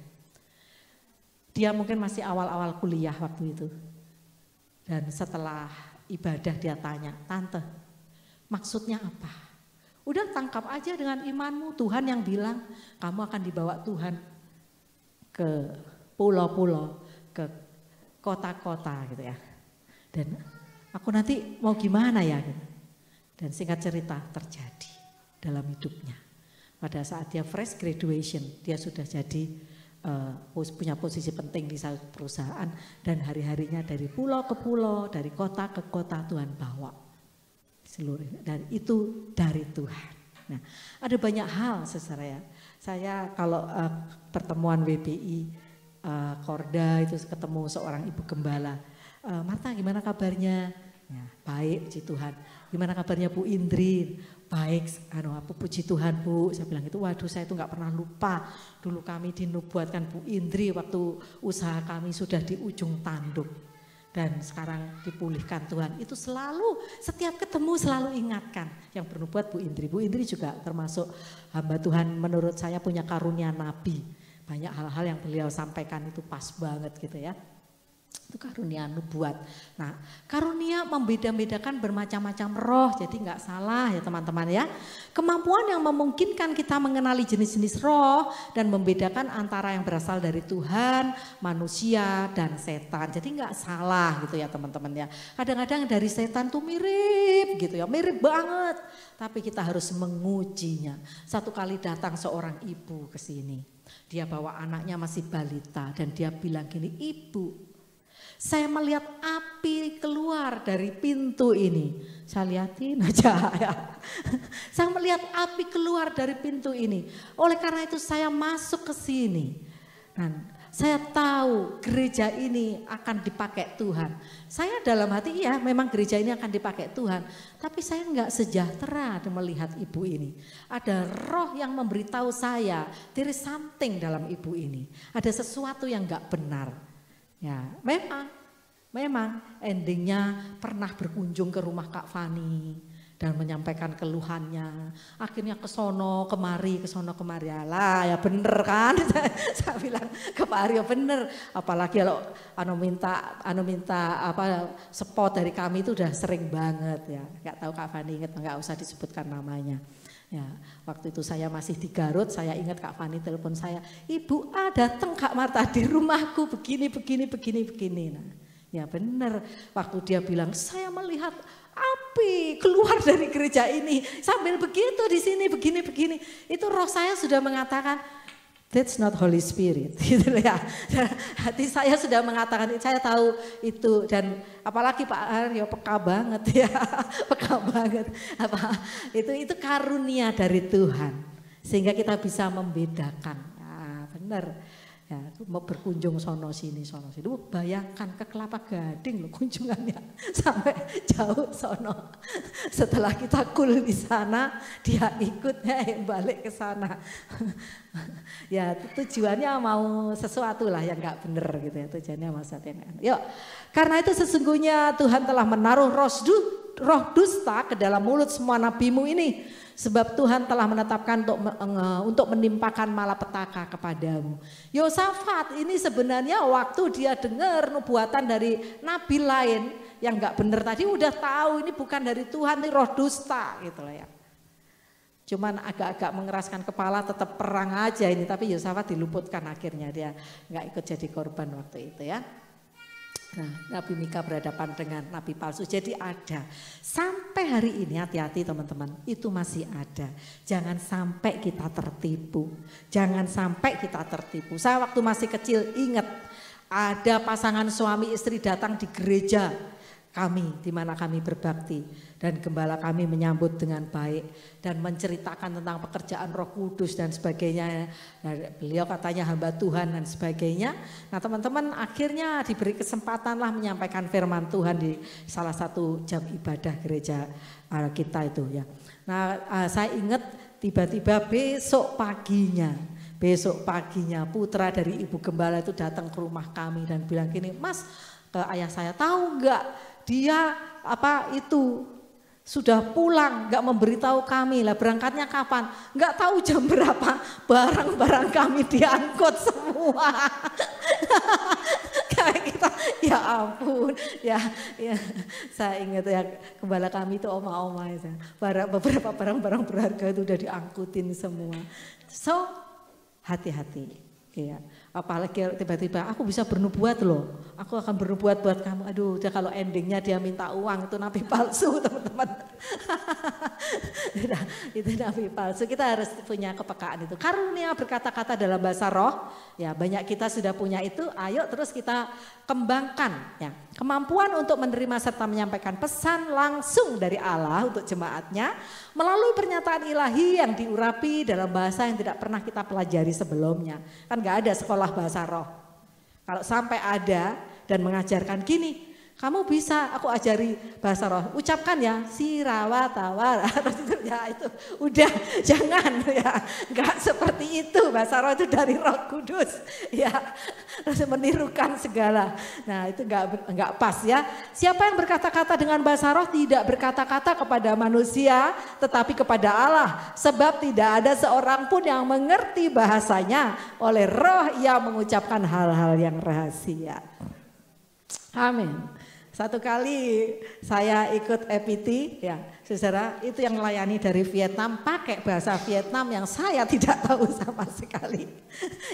Dia mungkin masih awal-awal kuliah waktu itu. Dan setelah ibadah dia tanya, tante, maksudnya apa? Udah tangkap aja dengan imanmu. Tuhan yang bilang kamu akan dibawa Tuhan ke pulau-pulau, ke kota-kota gitu ya. Dan aku nanti mau gimana ya gitu. Dan singkat cerita terjadi dalam hidupnya. Pada saat dia fresh graduation, dia sudah jadi punya posisi penting di satu perusahaan. Dan hari-harinya dari pulau ke pulau, dari kota ke kota Tuhan bawa. Seluruh, dan itu dari Tuhan. Nah, ada banyak hal saudara ya. Saya kalau pertemuan WBI Korda itu ketemu seorang ibu gembala. Marta gimana kabarnya? Ya, baik puji Tuhan. Gimana kabarnya Bu Indri? Baik, puji Tuhan Bu. Saya bilang itu, waduh saya itu nggak pernah lupa. Dulu kami dinubuatkan Bu Indri waktu usaha kami sudah di ujung tanduk. Dan sekarang dipulihkan Tuhan. Itu selalu, setiap ketemu selalu ingatkan. Yang bernubuat Bu Indri. Bu Indri juga termasuk hamba Tuhan menurut saya punya karunia nabi. Banyak hal-hal yang beliau sampaikan itu pas banget gitu ya. Itu karunia nubuat. Nah, karunia membeda-bedakan bermacam-macam roh, jadi nggak salah ya teman-teman ya. Kemampuan yang memungkinkan kita mengenali jenis-jenis roh dan membedakan antara yang berasal dari Tuhan, manusia dan setan. Jadi nggak salah gitu ya teman-teman ya. Kadang-kadang dari setan tuh mirip gitu ya, mirip banget. Tapi kita harus mengujinya. Satu kali datang seorang ibu ke sini. Dia bawa anaknya masih balita dan dia bilang gini, "Ibu, saya melihat api keluar dari pintu ini." Saya liatin aja ya. Saya melihat api keluar dari pintu ini. Oleh karena itu saya masuk ke sini. Dan saya tahu gereja ini akan dipakai Tuhan. Saya dalam hati iya memang gereja ini akan dipakai Tuhan. Tapi saya enggak sejahtera melihat ibu ini. Ada roh yang memberitahu saya, there is something dalam ibu ini. Ada sesuatu yang enggak benar. Ya, memang endingnya pernah berkunjung ke rumah Kak Fani dan menyampaikan keluhannya. Akhirnya kesono kemari. Alah ya bener kan? Saya bilang ke Pak Aryo bener. Apalagi kalau minta apa spot dari kami itu udah sering banget ya. Gak tahu Kak Fani ingat nggak usah disebutkan namanya. Ya, waktu itu saya masih di Garut, saya ingat Kak Fani telepon saya, "Ibu datang Kak Marta di rumahku begini. Nah, ya benar, waktu dia bilang, "Saya melihat api keluar dari gereja ini sambil begitu di sini begini." Itu roh saya sudah mengatakan, "That's not Holy Spirit." Gitu ya. Hati saya sudah mengatakan, saya tahu itu, dan apalagi Pak Aryo peka banget ya. Peka banget. Itu karunia dari Tuhan. Sehingga kita bisa membedakan. Nah, benar. Ya, mau berkunjung sono sini. Bayangkan ke Kelapa Gading loh kunjungannya sampai jauh sono. Setelah kita di sana, dia ikutnya balik ke sana. Ya tujuannya mau sesuatu lah yang nggak bener gitu ya, tujuannya mau sesuatu yang aneh. Yuk, karena itu sesungguhnya Tuhan telah menaruh roh dusta ke dalam mulut semua nabimu ini. Sebab Tuhan telah menetapkan untuk menimpakan malapetaka kepadamu. Yosafat ini sebenarnya waktu dia dengar nubuatan dari nabi lain yang nggak benar tadi udah tahu ini bukan dari Tuhan, ini roh dusta gitu lah ya. Cuman agak-agak mengeraskan kepala, tetap perang aja ini, tapi Yosafat diluputkan akhirnya, dia nggak ikut jadi korban waktu itu ya. Nah, Nabi Mika berhadapan dengan nabi palsu. Jadi ada. Sampai hari ini hati-hati teman-teman, itu masih ada. Jangan sampai kita tertipu. Saya waktu masih kecil ingat ada pasangan suami istri datang di gereja kami, di mana kami berbakti, dan gembala kami menyambut dengan baik dan menceritakan tentang pekerjaan Roh Kudus dan sebagainya. Beliau katanya hamba Tuhan dan sebagainya. Nah teman-teman akhirnya diberi kesempatan lah menyampaikan firman Tuhan di salah satu jam ibadah gereja kita itu ya. Nah saya ingat tiba-tiba besok paginya putra dari ibu gembala itu datang ke rumah kami dan bilang gini, "Mas, ke ayah saya, tahu enggak dia sudah pulang, nggak memberitahu kami lah berangkatnya kapan, nggak tahu jam berapa, barang-barang kami diangkut semua." Kayak kita, ya ampun, ya saya ingat ya gembala kami itu oma-oma ya, beberapa barang-barang berharga itu udah diangkutin semua. So hati-hati, Iya, apalagi tiba-tiba aku bisa bernubuat loh, aku akan bernubuat buat kamu. Aduh, udah kalau endingnya dia minta uang itu nabi palsu teman-teman. Itu nabi palsu. Kita harus punya kepekaan itu. Karunia berkata-kata dalam bahasa roh, ya banyak kita sudah punya itu. Ayo terus kita kembangkan, ya kemampuan untuk menerima serta menyampaikan pesan langsung dari Allah untuk jemaatnya melalui pernyataan ilahi yang diurapi dalam bahasa yang tidak pernah kita pelajari sebelumnya. Kan gak ada sekolah bahasa roh. Kalau sampai ada dan mengajarkan gini, kamu bisa aku ajari bahasa roh, ucapkan ya sirawa tawar. Ya itu udah jangan ya, nggak seperti itu. Bahasa roh itu dari Roh Kudus ya, terus menirukan segala. Nah itu nggak pas ya. Siapa yang berkata-kata dengan bahasa roh tidak berkata-kata kepada manusia tetapi kepada Allah, sebab tidak ada seorang pun yang mengerti bahasanya. Oleh roh ia mengucapkan hal-hal yang rahasia. Amin. Satu kali saya ikut EPT ya, saudara, itu yang melayani dari Vietnam pakai bahasa Vietnam yang saya tidak tahu sama sekali.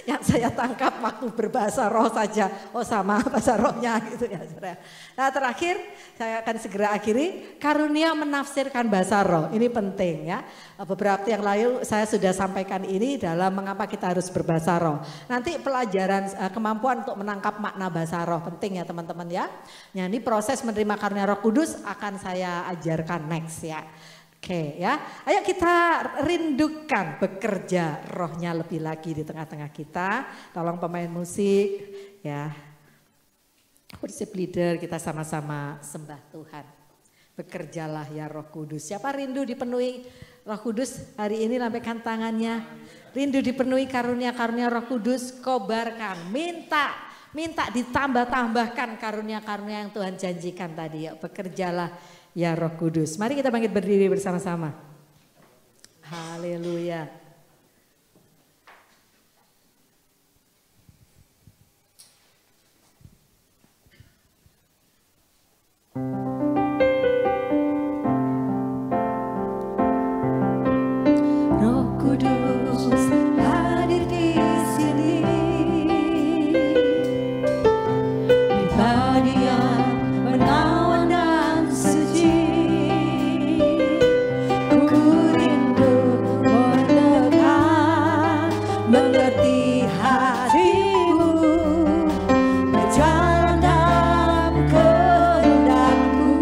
Yang saya tangkap waktu berbahasa roh saja, oh sama bahasa rohnya gitu ya saudara. Nah terakhir saya akan segera akhiri, karunia menafsirkan bahasa roh, ini penting ya. Beberapa yang lalu saya sudah sampaikan ini dalam mengapa kita harus berbahasa roh. Nanti pelajaran kemampuan untuk menangkap makna bahasa roh penting ya teman-teman ya. Nah ini proses menerima karunia Roh Kudus akan saya ajarkan next ya. Oke ya, ayo kita rindukan bekerja rohnya lebih lagi di tengah-tengah kita. Tolong pemain musik ya, worship leader, kita sama-sama sembah Tuhan. Bekerjalah ya Roh Kudus. Siapa rindu dipenuhi Roh Kudus hari ini, lambaikan tangannya. Rindu dipenuhi karunia-karunia Roh Kudus, kobarkan, minta ditambah-tambahkan karunia-karunia yang Tuhan janjikan tadi ya. Bekerjalah ya Roh Kudus. Mari kita bangkit berdiri bersama-sama. Haleluya. Roh Kudus hadir di sini. Pribadi yang menawan dan suci. Ku rindu mendekat, mengerti hatimu, berjalan dalam kehendakmu.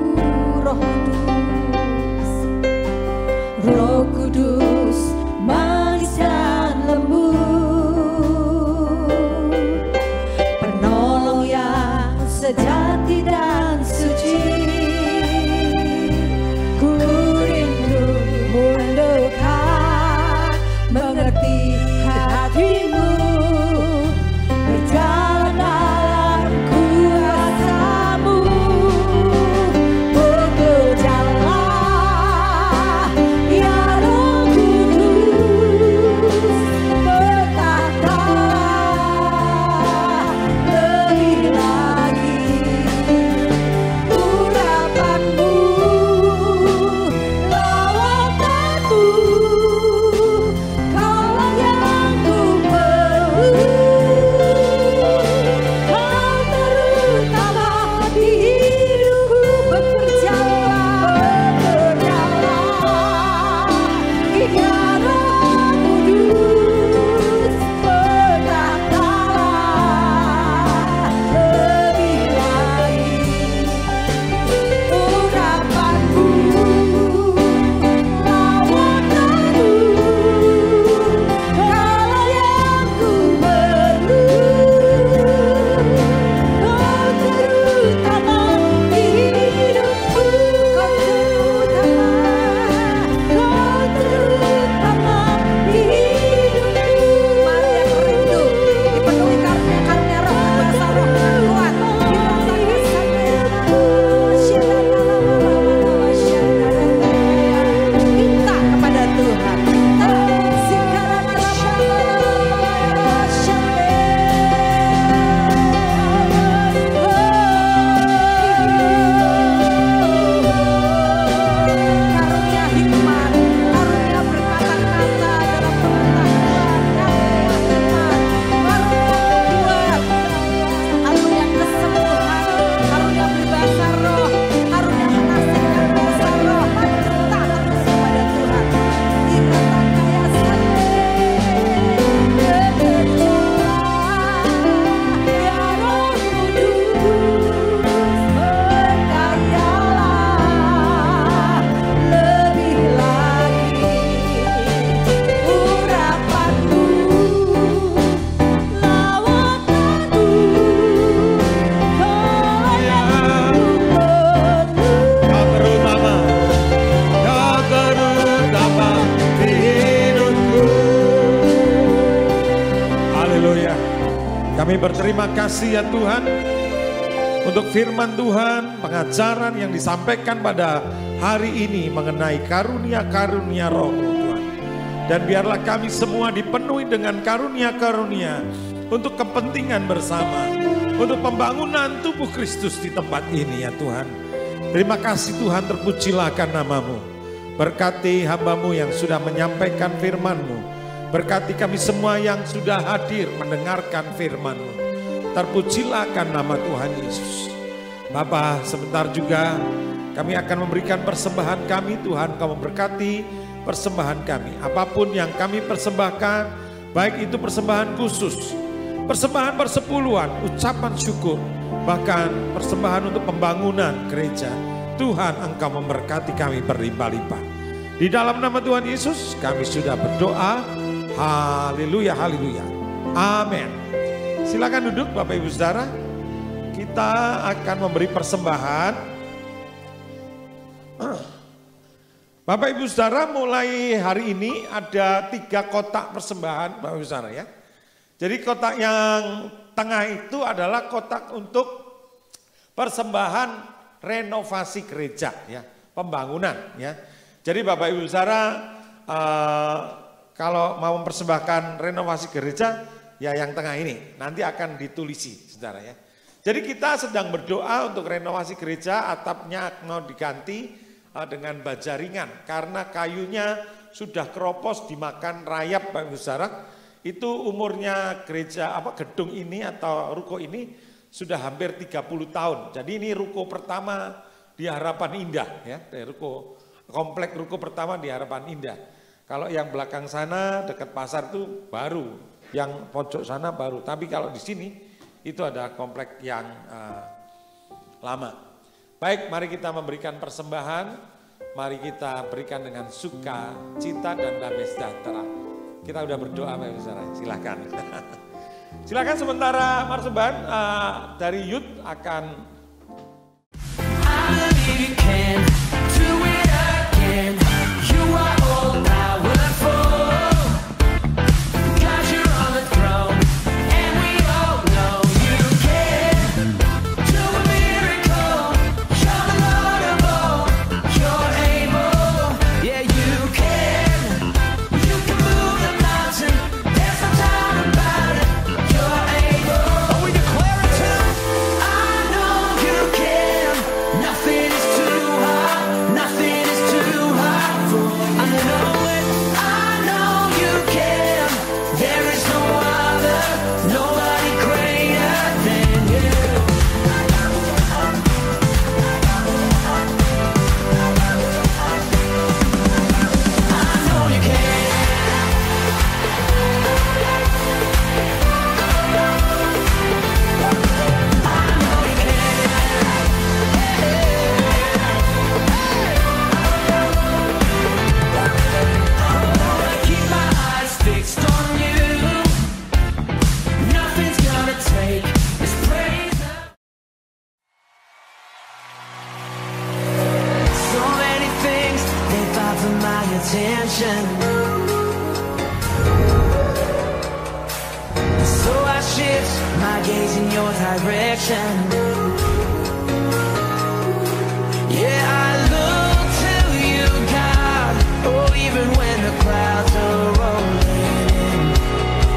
terima kasih ya Tuhan untuk firman Tuhan, pengajaran yang disampaikan pada hari ini mengenai karunia-karunia Roh Tuhan. Dan biarlah kami semua dipenuhi dengan karunia-karunia untuk kepentingan bersama, untuk pembangunan tubuh Kristus di tempat ini ya Tuhan. Terima kasih Tuhan, terpujilah akan nama-Mu. Berkati hamba-Mu yang sudah menyampaikan firman-Mu. Berkati kami semua yang sudah hadir mendengarkan firman-Mu. Terpujilah akan nama Tuhan Yesus. Bapa, sebentar juga kami akan memberikan persembahan kami. Tuhan, Kau memberkati persembahan kami. Apapun yang kami persembahkan, baik itu persembahan khusus, persembahan persepuluhan, ucapan syukur, bahkan persembahan untuk pembangunan gereja. Tuhan, Engkau memberkati kami berlimpah-limpah. Di dalam nama Tuhan Yesus kami sudah berdoa. Haleluya, haleluya. Amin. Silakan duduk Bapak Ibu Saudara. Kita akan memberi persembahan. Bapak Ibu Saudara, mulai hari ini ada 3 kotak persembahan Bapak Ibu Saudara ya. Jadi kotak yang tengah itu adalah kotak untuk persembahan renovasi gereja ya, pembangunan ya. Jadi Bapak Ibu Saudara, kalau mau mempersembahkan renovasi gereja, ya yang tengah ini, nanti akan ditulisi saudara ya. Jadi kita sedang berdoa untuk renovasi gereja, atapnya mau diganti dengan baja ringan. Karena kayunya sudah keropos dimakan rayap Bapak Ibu saudara. Itu umurnya gereja, gedung ini atau ruko ini sudah hampir 30 tahun. Jadi ini ruko pertama di Harapan Indah ya, komplek ruko pertama di Harapan Indah. Kalau yang belakang sana dekat pasar itu baru, yang pojok sana baru. Tapi kalau di sini itu ada komplek yang lama. Baik, mari kita memberikan persembahan. Mari kita berikan dengan sukacita dan damai sejahtera. Kita udah berdoa, Bapak Ibu Saudara. Silakan. Silakan sementara persembahan dari Youth akan. attention. So I shift my gaze in your direction. Yeah, I look to you, God. Oh, even when the clouds are rolling in.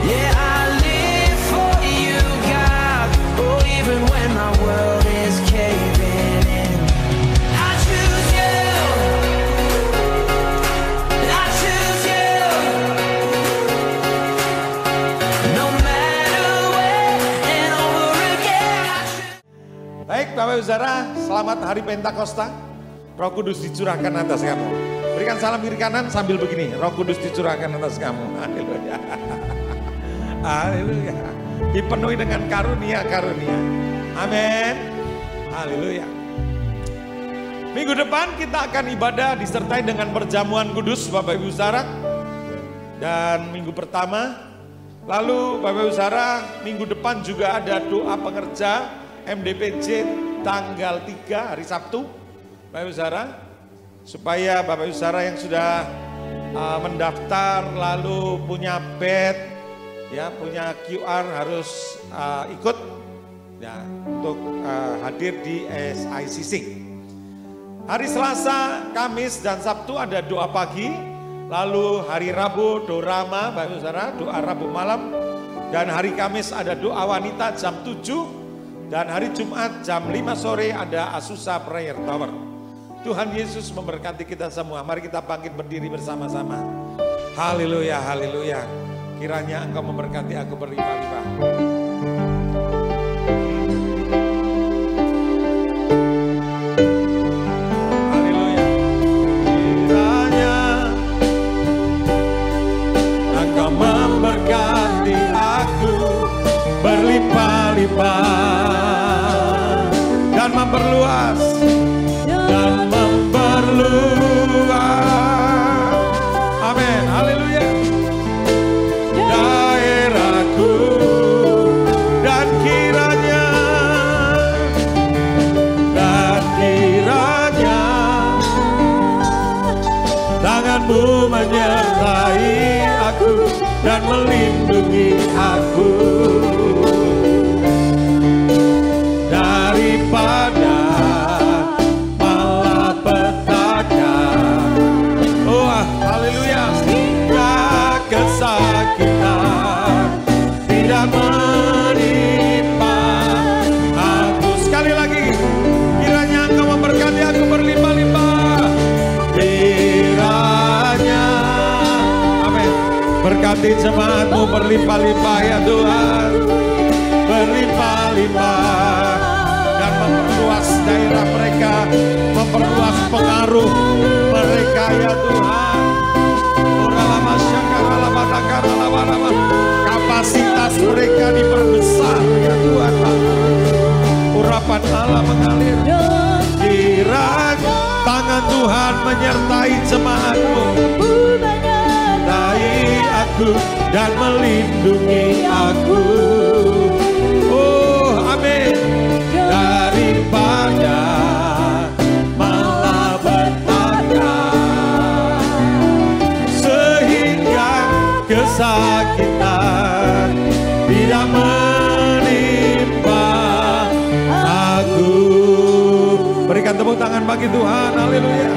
Yeah, I live for you, God. Oh, even when my world is caving in. I choose you. I choose you. No matter where and over again. I choose. Baik Bapak Ibu Saudara, selamat Hari Pentakosta. Roh Kudus dicurahkan atas kamu. Berikan salam kiri kanan sambil begini. Roh Kudus dicurahkan atas kamu. Haleluya. Haleluya. Dipenuhi dengan karunia-karunia. Amin. Haleluya. Minggu depan kita akan ibadah disertai dengan perjamuan kudus Bapak Ibu Saudara. Dan minggu pertama, lalu Bapak Ibu Saudara, minggu depan juga ada doa pengerja MDPJ tanggal 3 hari Sabtu. Bapak Ibu Saudara, supaya Bapak Ibu Saudara yang sudah mendaftar lalu punya badge, ya punya QR harus ikut ya, untuk hadir di SICC. Hari Selasa, Kamis, dan Sabtu ada doa pagi. Lalu hari Rabu dorama, Bapak Saudara, doa Rabu malam. Dan hari Kamis ada doa wanita jam 7. Dan hari Jumat jam 5 sore ada Asusa Prayer Tower. Tuhan Yesus memberkati kita semua. Mari kita bangkit berdiri bersama-sama. Haleluya, haleluya. Kiranya Engkau memberkati aku berlimpah-limpah. Haleluya. Kiranya Engkau memberkati aku berlimpah-limpah dan memperluas amin, haleluya, daerahku, dan kiranya tanganmu menyertai aku dan melindungi aku daripada malapetaka. Oh haleluya, hingga kesakitan tidak menimpa aku. Sekali lagi, kiranya Engkau memberkati aku berlimpah-limpah. Kiranya, amin. Berkati jemaatmu berlimpah-limpah ya Tuhan, berlimpah-limpah, dan memperluas daerah mereka, memperluas pengaruh mereka ya Tuhan. Kapasitas mereka diperbesar ya Tuhan. Urapan Allah mengalir. Kiranya tangan Tuhan menyertai jemaatmu, menyertai aku dan melindungi aku. Oh amin. Daripada malapetaka sehingga kesakitan tidak menimpa aku. Berikan tepuk tangan bagi Tuhan, haleluya.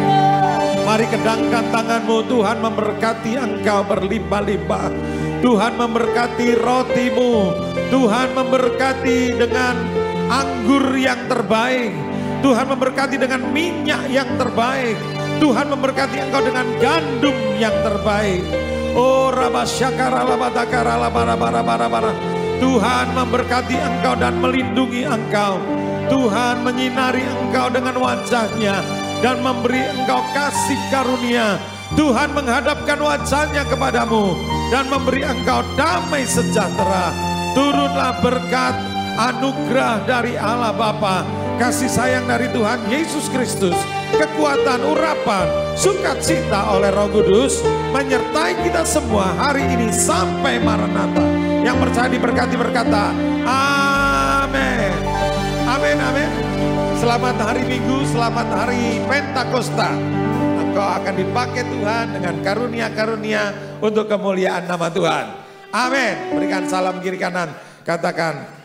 Mari kedangkan tanganmu, Tuhan memberkati engkau berlimpah-limpah. Tuhan memberkati rotimu, Tuhan memberkati dengan anggur yang terbaik, Tuhan memberkati dengan minyak yang terbaik, Tuhan memberkati engkau dengan gandum yang terbaik. Oh rabasyakara labatakara labarabara. Tuhan memberkati engkau dan melindungi engkau. Tuhan menyinari engkau dengan wajahnya dan memberi engkau kasih karunia. Tuhan menghadapkan wajahnya kepadamu dan memberi engkau damai sejahtera. Turunlah berkat anugerah dari Allah Bapa, kasih sayang dari Tuhan Yesus Kristus, kekuatan urapan, sukacita oleh Roh Kudus menyertai kita semua hari ini sampai Maranatha. Yang percaya diberkati berkata amin. Amin, amin. Selamat hari Minggu, selamat hari Pentakosta. Engkau akan dipakai Tuhan dengan karunia-karunia untuk kemuliaan nama Tuhan. Amin. Berikan salam kiri kanan. Katakan